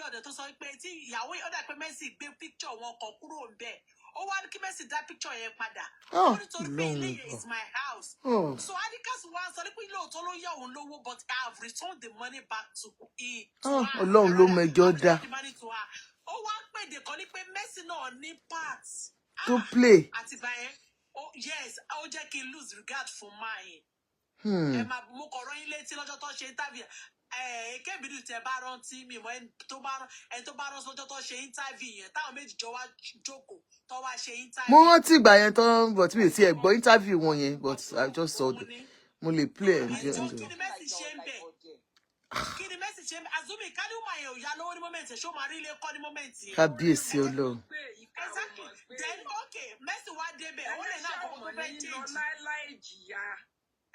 ọ̀dọ̀ tó sọ pé tí ìyàwó ọ̀dà pé Messi gbé picture wọn kan kúrò ńbẹ̀ ó wá ní kí Messi dá picture yẹn padà ó nítorí pé ilé yẹn is my house so Adikas wá sọ pé lóòótọ́ ló yá òun lówó but I have returned the money back to her. Ọlọ́run ló mẹjọ dá. ó wá pèdè kan ní pé Messi náà ní part to play. àtìgbà yẹn yes ó jẹ́ kí n lose regard for mine. ẹ máa mú kọ̀ọ̀rọ̀ yín létí lọ́jọ́ tó ṣe interview kébìrì tẹ bá rántí mi mọ ẹni tó bá rántí lọ́jọ́ tó ṣe interview yẹn táwọn méjì jọ wá jókòó tó wá ṣe interview. mo rántí ìgbà yẹn tán but mi ò tiẹ̀ gbọ́ interview wọn yẹn but I just saw the mo lè play ẹ̀ kí ni Messi ṣe ń bẹ̀ kí ni Messi ṣe ń bẹ̀ Azumi kádùmá yẹn ò yá lówó ní mọ́mẹ́ǹtì ṣó máa rí ilé kọ́ ní mọ́mẹ́ǹtì yẹn. Kábíyèsí Ọlọ́run. exactly then okay Messi wá débẹ̀ ó lè náà kọ́kọ́ tó fẹ́ change.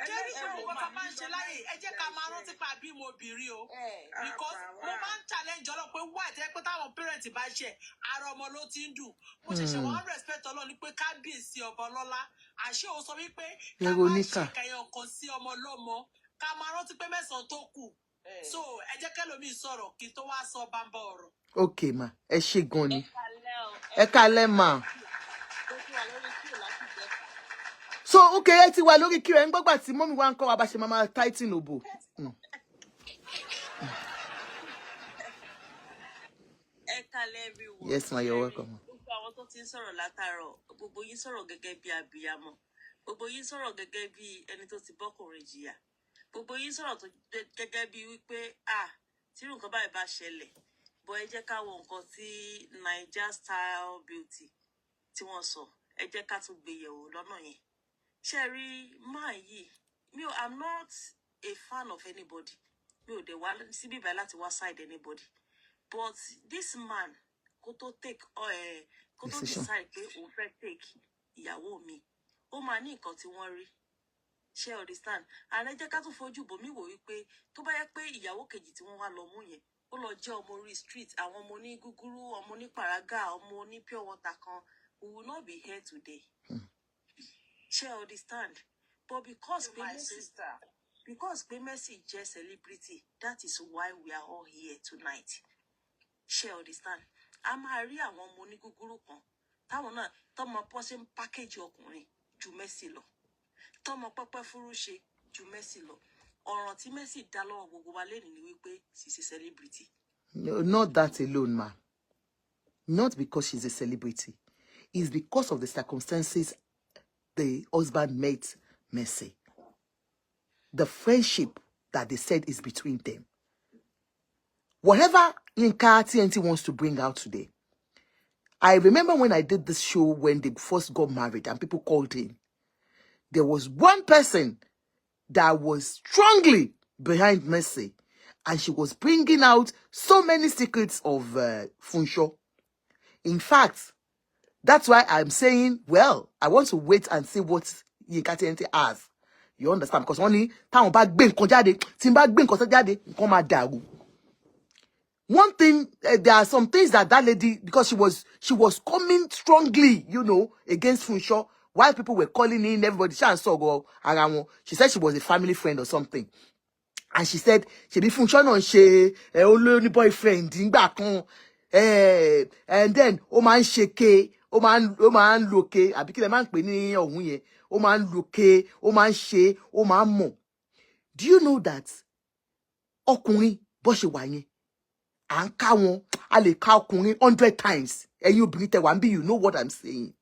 Jerry ṣe òun kọ́ta máa ń ṣe láyè ẹ jẹ́ ká máa rántí pa bí mo bìrì o because mo máa ń challenge Ọlọ́run pé wá ìtẹ́ pé táwọn parent bá ṣe ara ọmọ ló ti ń dùn mo ṣẹ̀ṣẹ̀ wọ́n respect Ọlọ́run ní pé kábíyèsí ọba ọlọ́lá àṣé òun sọ wípé ká máa ṣe kẹyàn kan sí ọmọ lọ́mọ ká máa rántí pé mẹ́sàn-án tó kù so ẹ jẹ́ kẹ́lòmíì sọ̀rọ̀ kí tó wá sọ bámbá ọ̀rọ̀. ok ma ẹ ṣé gan ni ẹ kálẹ́ ma. so okay ẹ ti wà lórí kí ẹ ń gbọ́gbà tí mọ́mí wa ń kọ́ wa bá ṣe máa tighten òbò. Yes, ma, you're welcome. Gbogbo àwọn tó ti ń sọ̀rọ̀ látàárọ̀, gbogbo yín sọ̀rọ̀ gẹ́gẹ́ bí abiyamọ. Gbogbo yín sọ̀rọ̀ gẹ́gẹ́ bí ẹni tó ti bọ́kùnrin jìyà. Gbogbo yín sọ̀rọ̀ tó gẹ́gẹ́ bí wípé tí irú nǹkan báyìí bá ṣẹlẹ̀, bọ́ ẹ jẹ́ ká wo nǹkan tí Naija Style Beauty tí wọ́n sọ, ẹ jẹ́ ká tún gbé yẹ̀wò lọ́nà yẹn. Ṣé rí máa yìí, I'm not a fan of anybody. Mi ò dẹ̀ wá síbí báyìí láti wá side anybody. But this man, kó tó decide pé òun fẹ́ take ìyàwó mi, ó máa ní nǹkan tí wọ́n rí. Ṣé understand? Ààrẹ jẹ́ ká tún fojú bò mí wò wípé tó bá yẹ pé ìyàwó kejì tí wọ́n wá lọ mú yẹn, ó lọ jẹ́ ọmọ orí street, àwọn ọmọ ní gúgúrú, ọmọ ní pàrágà, ọmọ ní pure water kan, we will not be here today. Ṣé understand? But because Mercy jẹ́ celebrity, that is why we are all here tonight. Ṣé understand? A máa rí àwọn ọmọ ní gúgúrú kan táwọn náà tọmọ pọ́sẹ̀ package ọkùnrin ju Mercy lọ. Tọmọ pẹ́pẹ́ fúrú ṣe ju Mercy lọ. Ọ̀ràn tí Mercy dá lọ́wọ́ gbogbo wa lẹ́nu ni wípé she's a celebrity. No, not that alone, ma. Not because she's a celebrity. It's because of the circumstances the husband met Mercy. The friendship that they said is between them. Whatever Yinka TNT wants to bring out today, I remember when I did this show when they first got married and people called in. There was one person that was strongly behind Mercy, and she was bringing out so many secrets of Funsho. In fact, that's why I'm saying, well, I want to wait and see what Yinka TNT has. You understand? Because only time back being konjade, timba being konjade, come daru. One thing, there are some things that lady, because she was coming strongly, you know, against Funsho, while people were calling in, everybody, she said she was a family friend or something. And she said, she be Funsho non she, only boyfriend, and then, o man shake, o man loke, abiki le man pe ni ohun ye, o man loke, o man she, o man mo. Do you know that? Ọkùnrin bó ṣe wà yẹn, à ń ká wọn, a lè ká ọkùnrin 100 times. Ẹ̀yin obìnrin tẹ́ wà ńbí, you know what I'm saying.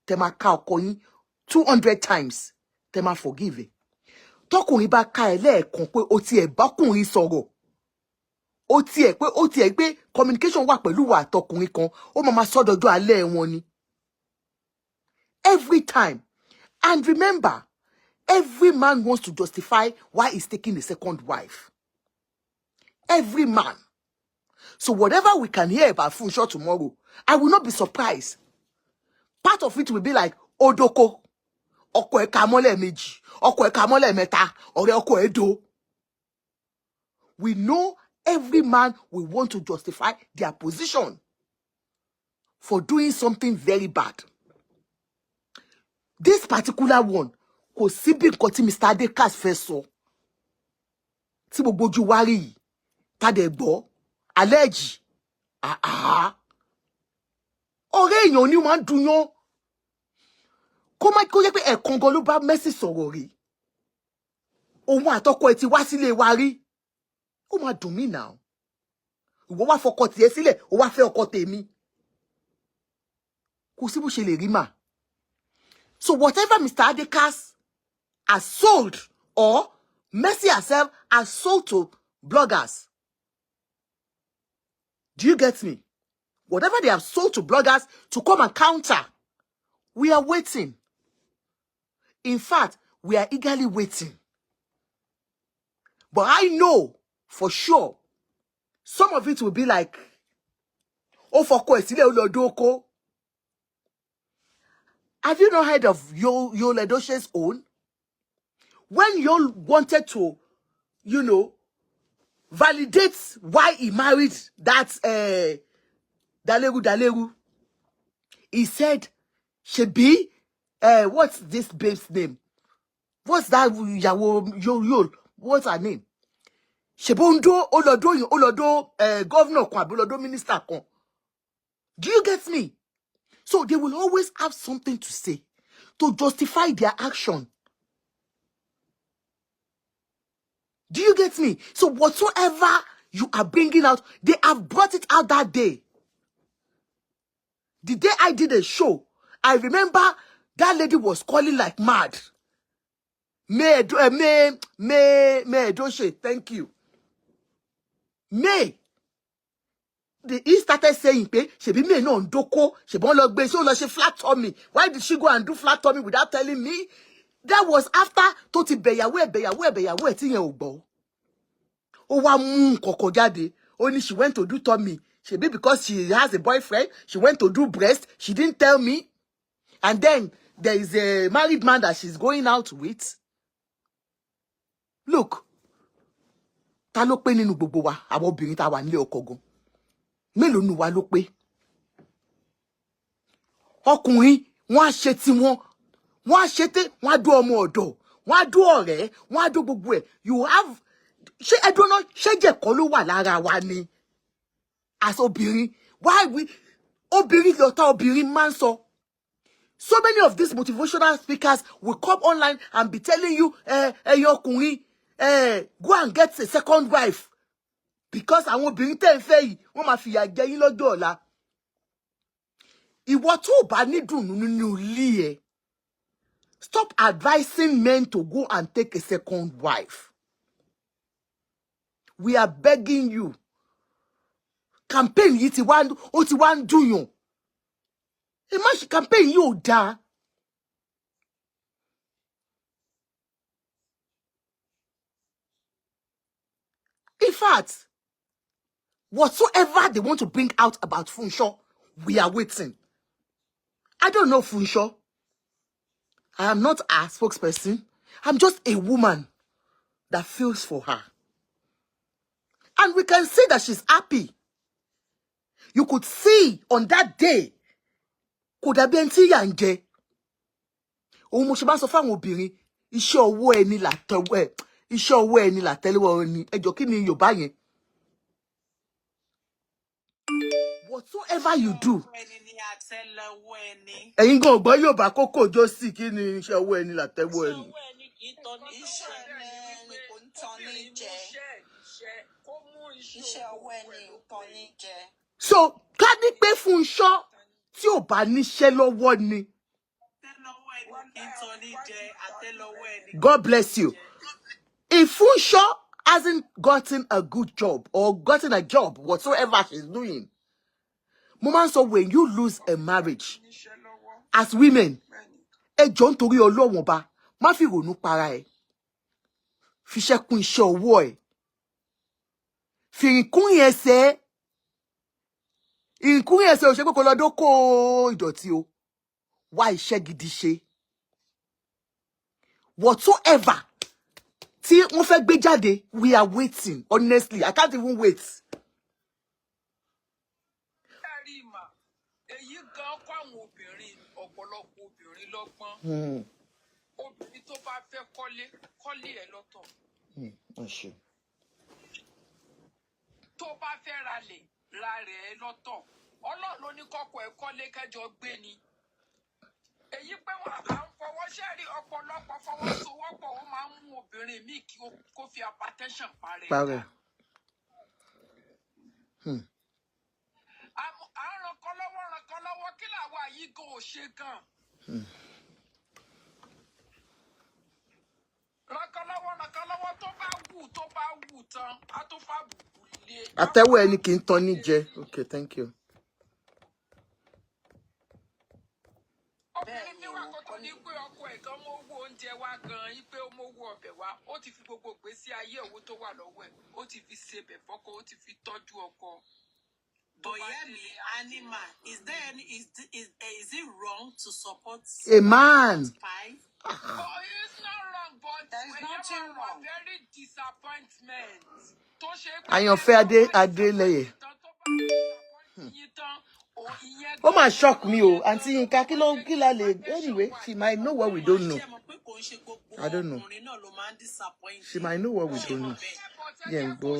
Tẹ́ máa ká ọkọ yín 200 times. Tẹ́ máa forgive. Tọkùnrin bá ká ẹ lẹ́ẹ̀kan pé ó tiẹ̀ bákùnrin sọ̀rọ̀. Ó tiẹ̀ pé communication wà pẹ̀lú wa àtọkùnrin kan, ó máa sọ dọjọ́ alẹ́ wọn ni. Every time. And remember, every man wants to justify why he's taking a second wife. Every man. So whatever we can hear about Funsho tomorrow, I will not be surprised. Part of it will be like, Odoko, Oko e kamole meji, Oko e kamole meta, Ore Oko edo. We know every man will want to justify their position for doing something very bad. This particular one, kò sí bí nǹkan tí Mr. Adekas fẹ́ sọ. Tí gbogbo ojú wa rí, tá dẹ̀ gbọ́, allege. Ọ̀rẹ́ èèyàn ni máa ń dùn yán. Kó jẹ́ pé ẹ̀kan gan ló bá Mercy sọ̀rọ̀ rí. Òun àtọkọ ẹ̀ ti wá sílé wa rí. Ó máa dùn mí now. Ìwọ wá fọkọ tiẹ̀ sílẹ̀, ó wá fẹ́ ọkọ tèmi. Kò sí bó ṣe lè rí mà. So whatever Mr. Adekas has sold, or Mercy herself has sold to bloggers. Do you get me? Whatever they have sold to bloggers to come and counter, we are waiting. In fact, we are eagerly waiting. But I know for sure, some of it will be like, oh, for Olodoko. Have you not heard of Yul Edoshe's own? When Yul wanted to, you know, validate why he married that Daleru, he said, Shebi, what's this babe's name? What's that Yul? What's her name? Shebondo Olodo governor kon abi Olodo minister kon. Do you get me? So they will always have something to say to justify their action. Do you get me? So whatsoever you are bringing out, they have brought it out that day. The day I did a show, I remember that lady was calling like mad. May Edoshe, thank you. May. He started saying, shebi May no ndoko, shebi on log so she flat tummy. Why did she go and do flat tummy without telling me? That was after Toti beyawe ti yen ogbo. O wa mu koko jade. Only she went to do tummy. Shebi because she has a boyfriend, she went to do breast. She didn't tell me. And then there is a married man that she's going out with. Look, ta ló pé nínú gbogbo wa, àwọn obìnrin tá wà nílé ọkọ gan. Mélòó nu wa ló pé? Ọkùnrin, wọ́n á ṣe tí wọ́n á ṣe té, wọ́n á dó ọmọ ọ̀dọ̀, wọ́n á dó ọ̀rẹ́, wọ́n á dó gbogbo ẹ̀. You have, ṣé ẹ dúró náà, ṣé jẹ̀kọ́ ló wà lára wa ni? As obìnrin, why we, obìnrin lọ́tà obìnrin máa ń sọ. So many of these motivational speakers will come online and be telling you, ọkùnrin, go and get a second wife. Because àwọn obìnrin tẹ́ ń fẹ́ yìí, wọ́n máa fìyà jẹ yín lọ́jọ́ ọ̀la. Ìwọ tó bá ní dùnnú nínú ilé ẹ, stop advising men to go and take a second wife. We are begging you. Campaign yìí ti wá ń dùnyàn. Ẹ má ṣe campaign yìí ò dáa. In fact, whatsoever they want to bring out about Funsho, we are waiting. I don't know Funsho. I am not a spokesperson. I'm just a woman that feels for her. And we can see that she's happy. You could see on that day, could have been yanje. Ohun mo ṣe bá sọ fáwọn obìnrin, iṣẹ́ ọwọ́ ẹni là tẹ́wọ́ ẹ̀, iṣẹ́ ọwọ́ ẹni là tẹ́lẹ̀wọ́ ẹni. Ẹ jọ̀ọ́ kí ni Yorùbá yẹn? Whatsoever you do. Ẹ̀yin gan gbọ́ Yorùbá kókó jó sí kí ni iṣẹ́ ọwọ́ ẹni là tẹ́wọ́ ẹni. So, ká ní pé Funsho tí ò bá níṣẹ́ lọ́wọ́ ni. God bless you. If Funsho hasn't gotten a good job or gotten a job whatsoever she's doing, Mama, so when you lose a marriage, as women, ẹ jọ̀ọ́ nítorí Ọlọ́run Ọba, má fi ronú para ẹ. Fi iṣẹ́ kún iṣẹ́ ọwọ́ ẹ. Fi ìrìnkún ẹsẹ̀. Ìrìnkún ẹsẹ̀ ò ṣe pé kó lọ dóko ìdọ̀tí o. Wá iṣẹ́ gidi ṣe. Whatsoever tí wọ́n fẹ́ gbé jáde, we are waiting. Honestly, I can't even wait. Èyí gan kọ́ àwọn obìnrin, ọ̀pọ̀lọpọ̀ obìnrin lọ́gbọ́n. Obìnrin tó bá fẹ́ kọ́lé ẹ̀ lọ́tọ̀. Tó bá fẹ́ ralẹ̀ ẹ̀ lọ́tọ̀. Ọlọ́run ló ní kọ́kọ́ ẹ̀ kọ́lé kẹjọ gbé ni. Èyí pé wọ́n à ń fọwọ́ ṣẹ́rí ọ̀pọ̀lọpọ̀ fọwọ́sowọ́pọ̀ ó máa ń mú obìnrin míì kó fi hypertension parẹ́. Ràn kan lọ́wọ́ kí làwa yìí gan ò ṣe gan. Ràn kan lọ́wọ́ tó bá wù tán á tó fà bùkù lé. Àtẹ́wọ́ ẹni kì í tán ní jẹ. Okay, thank you. Obìnrin tí wà kó tó ní pé ọkọ ẹ̀ gan mówó oúnjẹ wá gan yí pé ó mówó ọbẹ̀ wá, ó ti fi gbogbo ìgbésí ayé owó tó wà lọ́wọ́ ẹ̀, ó ti fi sebẹ̀ fọ́kọ, ó ti fi tọ́jú ọkọ. But Anima, is it wrong to support a man? It's not wrong, but there's nothing wrong. Very disappointment. Àyànfẹ́ Adélẹ́yẹ. Ó máa shock me o. Aunty Yinka kí la lè anyway, she might know what we don't know. I don't know. She might know what we don't know. Yeah, but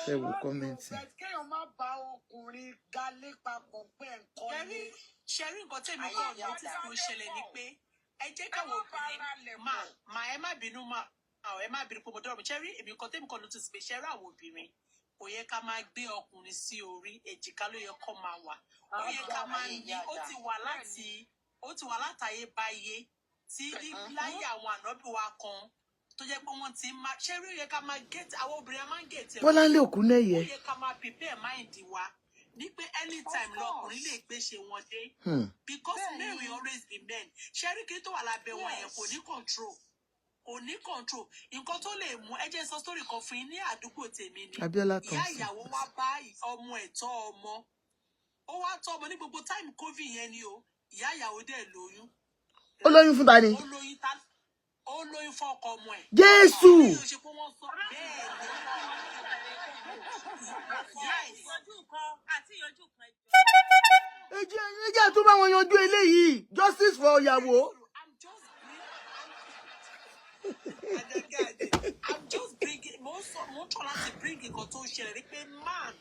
ṣe wo comment. Kéèyàn má bá ọkùnrin galé papọ̀ pé nǹkan ni. Ṣẹ́rí nǹkan tèmi kọ́ notice kó ṣẹlẹ̀ ni pé ẹ jẹ́ káwọn obìnrin ẹ má bínú ẹ má bínú pé mo dọ́rọ̀ mi. Ṣẹ́rí èmi nǹkan tèmi kọ́ notice pé ṣẹ́rí àwọn obìnrin kò yẹ ká máa gbé ọkùnrin sí orí, èjìká ló yẹ kó máa wà. Ó yẹ ká máa ní, ó ti wà látàyè báyé tí láyé àwọn ànábì wa kan tó jẹ́ pé wọ́n ti máa ṣé rí yẹ ká máa get àwọn obìnrin máa ń get Bọ́láńlé Òkúnẹ́yẹ. ó yẹ ká máa prepare mind wa ní pé anytime lọkùnrin lè gbé ṣe wọn dé because men will always be men. Ṣé rí kí tó wà lábẹ́ wọn yẹn kò ní control nǹkan tó lè mú ẹ jẹ́ sọ story kan fún yín ní àdúgbò tèmi ni ìyá ìyàwó wá bá ọmọ ẹ̀ tọ́ ọmọ ó wá tọ́ ọmọ ní gbogbo time covid yẹn ni o ìyá ìyàwó dẹ̀ lóyún. Ó lóyún fún ta ni? Ó lóyún fún ọkọ ọmọ ẹ̀. Jésù. Ẹjẹ́ tó bá wọn yanjú eléyìí justice for ìyàwó. I'm just bringing mo try láti bring nǹkan tó ṣẹlẹ̀ rí pé man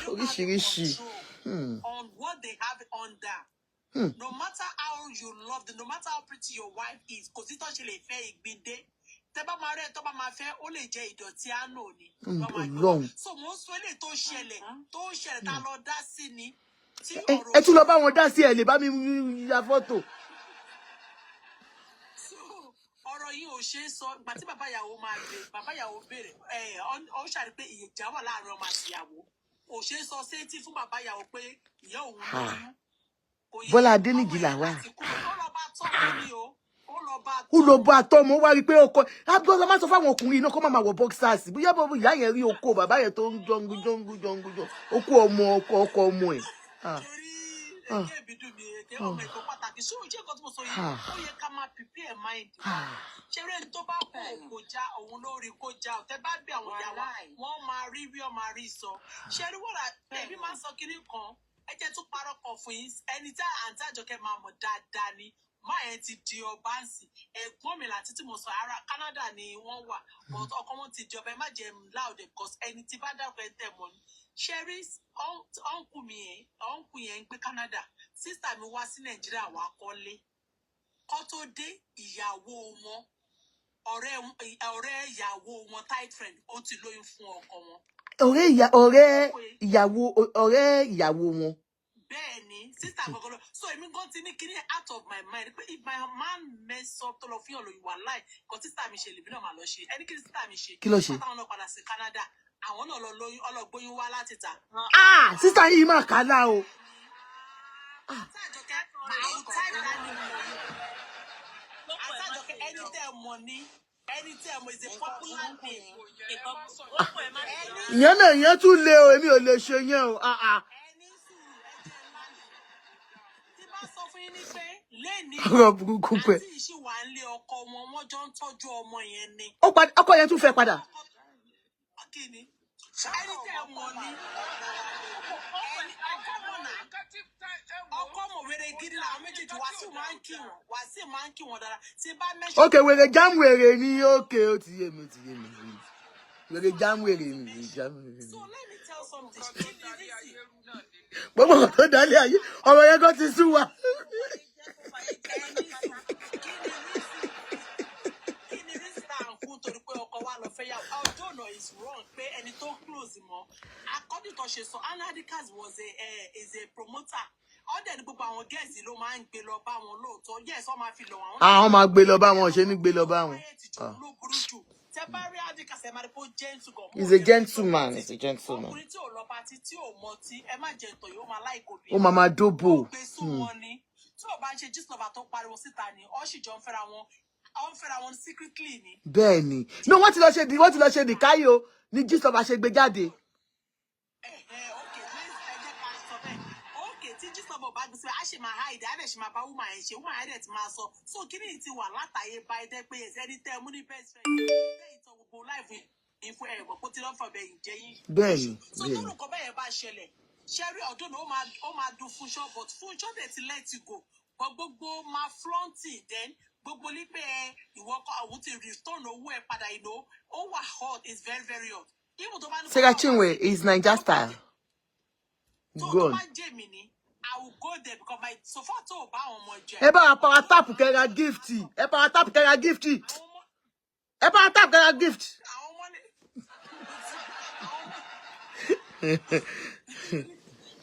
oríṣiríṣi on what they have under. No matter how you love them, no matter how pretty your wife is, kò sí tó ṣe lè fẹ́ ìgbìndé. Tẹ́ bá máa rẹ̀ tó bá máa fẹ́ ó lè jẹ́ ìdọ̀tí àánú ni. So mo sọ eléyìí tó ṣẹlẹ̀ tá lọ dá sí ni. Ẹ tún lọ bá wọn dá sí ẹ lè bá mi ya fọ́tò. Ọ̀rọ̀ yìí ò ṣe é sọ ìgbà tí bàbá ìyàwó béèrè ó ṣàrí pé ìjà wà láàrin ọmọ àti ìyàwó ò ṣe é sọ sétí fún bàbá ìyàwó pé ìyá òun lóyún. Bọ́lá Adéníjì là wà. Ó lọ bá tọ́mọ wá rí pé ọkọ abọ́lá má sọ fáwọn ọkùnrin náà kó má máa wọ boxers bóyá bọ́ ìyá yẹn rí oko bàbá yẹn tó ń jọngújọngújọ okú ọmọ ọkọ ọmọ ẹ̀. Ọmọ ẹ̀kọ́ pàtàkì ṣé ojú ẹ̀kọ́ tí mo sọ yìí ó yẹ ká máa prepare mind ṣé rẹ̀ tó bá kó já òun lórí kó já ọ̀tẹ́ bá bí àwọn ìyá wa wọ́n máa rí bí wọ́n máa rí sọ ṣé rí wọ́n rà ẹbí máa ń sọ kiri kan ẹ jẹ́ tún parọ́ kan fún yín ẹni tí àǹtí Àjọkẹ́ máa mọ̀ dáadáa ni máa yẹn ti di ọba ń sìn ẹ̀gbọ́n mi láti tí mo sọ ara Canada ni wọ́n wà but ọkọ wọn ti di ọba ẹ má jẹ́ loud because ẹni tí bá dàpọ̀ ẹ tẹ̀ mọ́ ni Sherry's uncle yẹn ń gbé Canada sister mi wá sí Nàìjíríà wá kọ́lé kó tó dé ìyàwó wọn ọ̀rẹ́ ìyàwó wọn tight friend ó ti lóyún fún ọkọ wọn. ọ̀rẹ́ ìyàwó wọn. Bẹ́ẹ̀ ni sister gbogbo lọ so èmi gan ti ní kíní out of my mind pé if my man mess up tó lọ fi hàn lóyún wà láì kan sister mi ṣe lèmi náà máa lọ ṣe ẹni kí sister mi ṣe kí ló ṣe táwọn náà padà sí Canada àwọn náà lọ lóyún ọlọgbóyún wá láti ta. sísá yìí máa kálá o. Àtàjọkẹ́ ẹni tẹ́ mọ̀ ní ẹni tẹ́ mọ̀ is a popular name. Ìyẹn náà ìyẹn tún lé o èmi ò lè ṣe yẹn o. Tí bá sọ fún yín ní pé lẹ́ni ọ̀rọ̀ burúkú pé. àti ìṣìwà ń lé ọkọ wọn wọ́n jọ ń tọ́jú ọmọ yẹn ni. Ọkọ yẹn tún fẹ́ padà. Ẹni tẹ́ mọ̀ ní ọkọ mọ̀ wèrè gidi làwọn méjèèjì Wàsíù máa ń kí wọn dára tí bá mẹ́sàn. Okay, wèrè jam wèrè ni okay ó ti yé mi. Wèrè jam wèrè ni jam wèrè ni. So let me tell something. Gbogbo nǹkan tó dálé ayé ọ̀rọ̀ yẹn kan ti sú wa. Torí pé ọkọ wa lọ fẹ́ yà ọjọ́ náà is wrong pé ẹni tó close mọ́ according to ṣe sọ Anadikas is a promoter ọdẹ ní gbogbo àwọn gẹ̀ẹ́sì ló máa ń gbé lọ bá wọn lóòótọ́ gẹ̀ẹ́sì wọn máa fi lọ wọn. Àwọn máa gbé lọ bá wọn ṣe ní gbé lọ bá wọn. Tẹ bá rí Adikas ẹ máa rí pé ó gentleman. He's a gentleman. Ọkùnrin tí ò lọ patí tí ò mọtí ẹ má jẹ ìtọ̀ yìí ó máa láì kò bí. Ó máa dóbò. Ó gbé sún wọn ni tí ò bá ń ṣe gíslọ́bà tó pariwo síta ni ó sì jọ ń fẹ́ra wọn. Àwọn fẹ́ra wọn secretly ni. Bẹ́ẹ̀ ni. No, wọ́n ti lọ ṣe dìkáyò ní gíslọ́bà ṣe gbé jáde. Tí gíslọ́bà bá gbèsè á ṣe máa hide á dẹ̀ ṣe máa bá wúmà ẹ̀ ṣe wúmà ẹ̀ dẹ̀ ti máa sọ so kíní ti wà látàyè bá ẹdẹ pé ẹni tẹ́ mú ní best friend lẹ́yìn tó gbogbo láìpẹ́ ìfún ẹ̀rọ kó ti lọ́ fọ̀bẹ̀ ìjẹyìn. Bẹ́ẹ̀ni. So lórúkọ bẹ́ẹ̀ bá ṣẹlẹ̀ ṣẹ́rí ọdún náà ó máa dùn Fúnṣọ́ but Fúnṣọ́ dẹ̀ ti let you go gbogbo máa flaunting then gbogbo lípẹ ìwọ kọ àwọn ti return owó ẹ padà ìlò ó wà hot is very very hot. Sarah Chinwe is Naija style. Go on. I will go there because my so far tó bá àwọn ọmọ jẹ. Ẹ bá wa power tap kẹ́ra gift. Ẹ bá wa tap kẹ́ra gift. Ẹ bá wa tap kẹ́ra gift.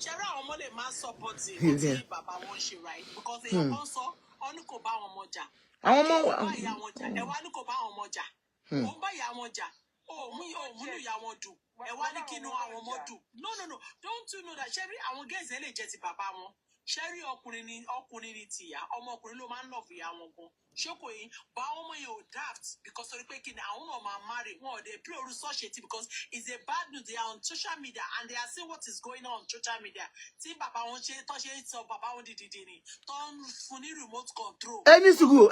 Ṣẹ́rẹ́ àwọn ọmọ lè máa support nǹkan tí bàbá wọn ṣe right because èèyàn kan sọ ọ́ ní kò bá àwọn ọmọ jà. Àwọn ọmọ Ẹ bá ìyá wọn jà, ẹ wá ní kò bá àwọn ọmọ jà. Ó ń bá ìyá wọn jà. Ó múnú ìyá wọn dùn. Ẹ wá ní kínú àwọn ọmọ dùn. No. Don't you know that ṣẹ́rí àwọn gẹ̀ẹ́sì lè jẹ́ ti bàbá wọn. Ṣẹ́rí ọkùnrin ni tìyá. Ọmọkùnrin ló máa ń love ìyá wọn gan. Ṣókò yìí, bá ọmọ yẹn ò daft because orí pé kí ni àwọn náà máa marry wọn ò dé play orí sọ́ọ̀ṣẹ̀tì because it's a bad news. They are on social media and they are seeing what is going on social media. Tí bàbá wọn ṣe tó ṣe sọ bàbá wọn dìdìdì ni tó ń fún ní remote control. Any school,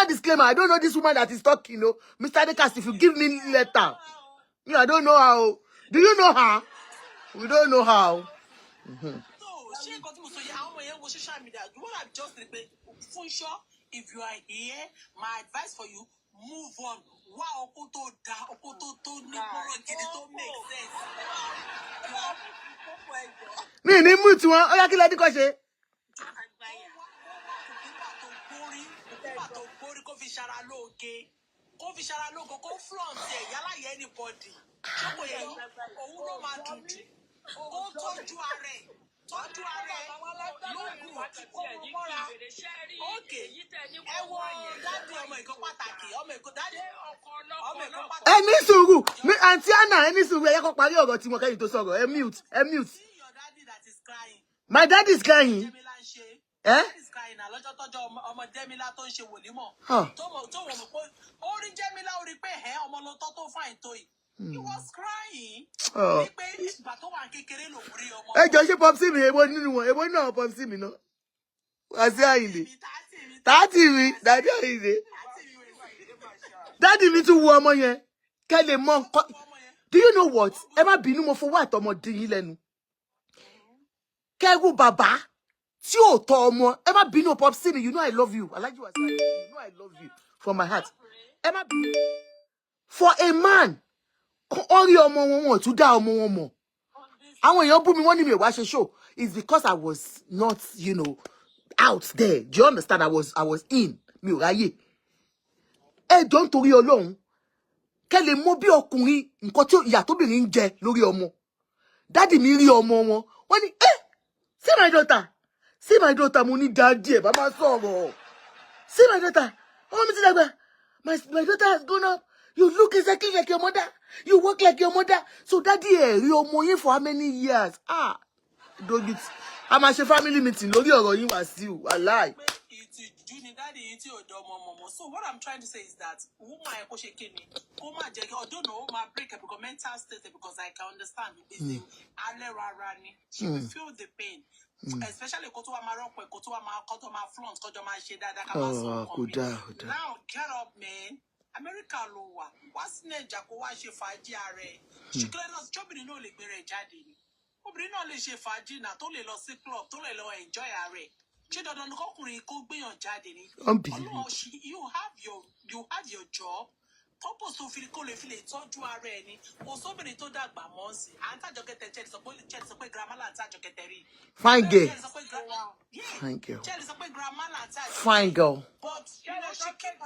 disclaimer. I don't know this woman that is talking, no. Mr. Dekas, if you give me letter, me, I don't know how. Do you know her? We don't know how. Ṣé nǹkan tí mo sọ yẹ àwọn ọmọ yẹn wo social media? You wanna just repeat Funsho, if you are here, my advice for you, move on. Wá ọkọ tó da, ọkọ tó ní kọ́rọ̀ gidi tó make sense. Me ní mú tí wọ́n, ó yá kí lẹ́dí kọ́ ṣe. Kùkúmbà tó gbórí kó fi ṣara lóge. Kó fi ṣara lóge kó flaunt ẹ̀ yálà yẹ anybody. Ṣọ́kò yẹn òun ló máa dùn jù. Kó tọ́jú ara ẹ̀. Tọ́jú ara ẹ̀ lóògùn kó mọ́ra. Ókè ẹ wo dáàdì ọmọ ìkan pàtàkì ọmọ ìkan dáàdì ọmọ ìkan pàtàkì. Ẹ ní sùúrù, mi àǹtí Anna, ẹ ní sùúrù, ẹ yẹ kó parí ọ̀rọ̀ tí mo kẹ́yìn tó sọ̀rọ̀, ẹ mute. See your daddy that is crying. My dad is crying. Demila ń ṣe. Eh? That is crying na lọ́jọ́ tọ́jọ́ ọmọ Demila tó ń ṣe wòlímọ̀. Huh. Tó wọ́n mọ̀ pé ó rí Demila ó rí pé ọmọ lọ tọ́ tó fàìn tó yìí. He was crying. Oh. Wípé ìgbà tó wà kékeré ló rí ọmọ. Ẹ jọ ṣe popsi mi, èwo nínú wọn, èwo nínú àwọn popsi mi náà. Wàsí Àyìndé. Tààtì mi, dàdí Àyìndé. Dádì mi tún wo ọmọ yẹn. Kẹ́ lè mọ nǹkan. Do you know what? Ẹ má bínú mo fọwọ́ àtọmọdé yín lẹ́nu. Kẹ́rù bàbá tí ò tọ́ ọmọ. Ẹ má bínú popsi mi, you know I love you. Alhaji Wasiu Ayinde, you know I love you from my heart. Ẹ má bínú. For a man, ó rí ọmọ wọn tún dá ọmọ wọn mọ̀. Àwọn èèyàn bú mi wọ́n ní mi ò wá ṣe show. It's because I was not, out there. Do you understand? I was in. Mi ò ráyè. Ẹ jọ̀ọ́ nítorí Ọlọ́run. Kẹ́ lè mọ̀ bí ọkùnrin nǹkan tí ìyá tóbìnrin ń jẹ lórí ọmọ. Daddy mi rí ọmọ wọn. Wọ́n ní, see my daughter. See my daughter, mo ní daddy ẹ̀ bá máa sọ̀rọ̀. See my daughter. Ọmọ mi ti dàgbà. My daughter has grown up. You look exactly like your mother. You walk like your mother. So daddy rí ọmọ yín for how many years? Don't it. A máa ṣe family meeting lórí ọ̀rọ̀ yín Wasiu. Wallahi. So what I'm trying to say is that woman kò ṣe kíni kó má jẹ́ kí although no ma break up because mental state because I can understand it's alẹ́ rárá ni she will feel the pain especially kó tó wá máa rọ́pò kó tó wá máa kó tó máa flaunt kó tó máa ṣe dáadáa ká máa sọ ọkàn mi now get up man America ló wà wá sí Nàìjíríà kó wá ṣe fàájì ara ẹ̀ ṣùgbọ́n náà jóbìnrin náà lè gbé rẹ̀ jáde ni obìnrin náà lè ṣe fàájì náà tó lè lọ sí club tó lè lọ enjoy ara ẹ̀ ṣé dandan ni kọkùnrin kó gbéyàn jáde ni you have your job purpose tó fi kó lè fi lè tọ́jú ara ẹ̀ ni kò sóbìnrin tó dàgbà mọ́ sí à ń tàjọkẹtẹ jẹ́ sọ pé grandma là ń tàjọkẹtẹ rí fine girl fine girl jẹ́ sọ pé grandma là ń tàjọkẹtẹ fine girl but she keep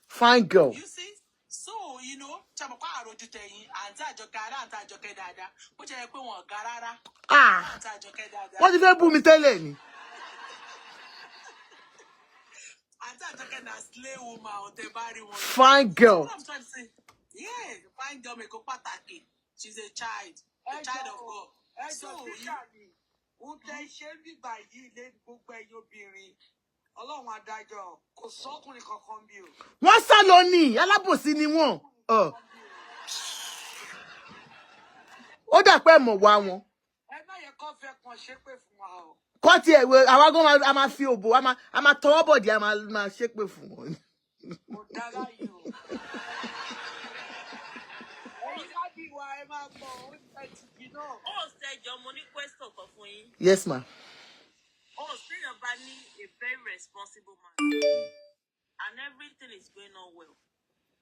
fine girl. You see? So, ṣàmùkọ́ àròjù tẹ̀yìn àǹtí àjọkẹ́ ará àǹtí àjọkẹ́ dáadáa bó jẹ́ pé wọ́n ga rárá àǹtí àjọkẹ́ dáadáa. Wọ́n ti fẹ́ bú mi tẹ́lẹ̀ ni. Àǹtí àjọkẹ́ na slay woman ọ̀tẹ̀ bá rí wọn. Fine girl. What I'm trying to say, yeah, fine girl mẹ́kọ̀ọ́ pàtàkì. She's a child of God. So, ó tẹ iṣẹ́ bíbá yìí lé gbogbo ẹ̀yin obìnrin. Ọlọ́run adájọ́ kò sọ́kùnrin kankan bí o. Wọ́n sá lọ ní alábòsí ni wọ́n. Ó dà pé mọ̀ wá wọn. Ẹ má yẹ kó fẹ́ kan ṣépè fún wa o. Kọ́ ti ẹ̀wẹ̀ àwa gan a máa fi òbò a máa tọwọ́ bọ̀dì a máa ṣépè fún wọn. Kò dára yìí o. Ẹ̀yin bá bí wa ẹ máa gbọ́ oúnjẹ tìbí náà. Ó ṣẹjọ́ mo ní question kan fún yín. Yes ma. Oh, say your Bani a very responsible man. And everything is going on well.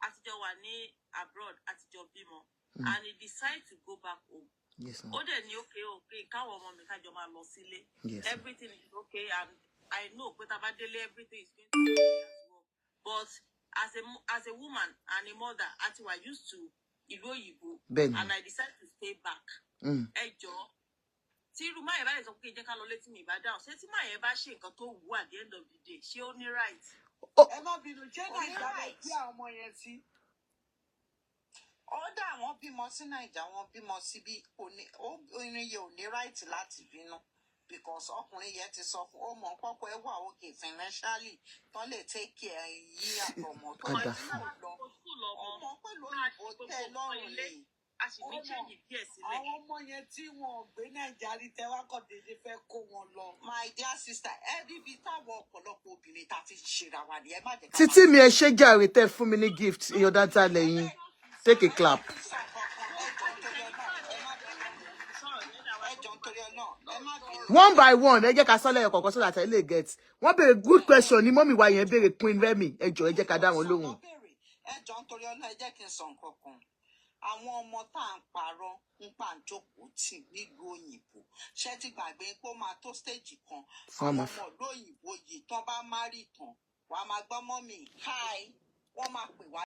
Àtijọ́ wà ní abroad, àtijọ́ bímọ. And he decides to go back home. Yes, ma'am. Ó dẹ̀ ní okay, káwọn ọmọ mi kájọ máa lọ sílé. Yes, everything is okay and I know pé tá bá délé everything is going to be okay as well. But as a woman and a mother, àti wà used to ìlú òyìnbó Bẹ́ẹ̀ni. and I decide to stay back. Ẹ jọ̀ọ́, tí irú máa yẹn bá lè sọ pé jẹ́ ká lọ létí mi ìbá dáhùn, ṣé tí máa yẹn bá ṣe nǹkan tó wù at the end of the day, ṣé ó ní right? Ẹ má bínú, ṣé Nàìjíríà lè gbé àwọn ọmọ yẹn sí? Ọ̀dà àwọn bímọ sí Nàìjà, wọn bímọ síbí, orin yẹn ò ní right láti bínú because ọkùnrin yẹn ti sọ fún ó mọ̀ pọ́pọ́ ẹ wà òkè financially tó lè take care yí àtọmọ tó lè lọ ọmọ pẹ̀lú òyìnbó tẹ́ lọ́rùn lè. A sì ní change díẹ̀ sílẹ̀. Àwọn ọmọ yẹn tí wọn ò gbé Nàìjíríà rí tẹ́ wá kàn déédéé fẹ́ kó wọn lọ. My dear sister, ẹ rí ibi táwọn ọ̀pọ̀lọpọ̀ obìnrin ta fi ṣera wa ni ẹ má jẹ́ ká. Títí mi ẹ ṣe jàre tẹ́ fún mi ní gift iyọ̀ dáadáa lẹ́yìn. Take a clap. One by one, ẹ jẹ́ ká sọ lẹ́yọ̀ kọ̀ọ̀kan so that I lè get. Wọ́n béèrè good question ni mọ́mì wa yẹn béèrè Queen Remy. Ẹ jọ̀ọ́ ẹ jẹ́ ká dá wọn lóhùn. Ẹ jọ̀ọ́ nítorí Ọlọ́run, ẹ jẹ́ kí n sọ nǹkan kan. Àwọn ọmọ tá à ń parọ́ ń pa àjókòó tì nílùú òyìnbó. Ṣé ti gbàgbé pé ó máa tó stage kan? Àwọn ọmọ ìlú òyìnbó yìí tán bá má rí tán, wàá máa gbọ́ mọ́mì, hi, wọ́n máa pè wá.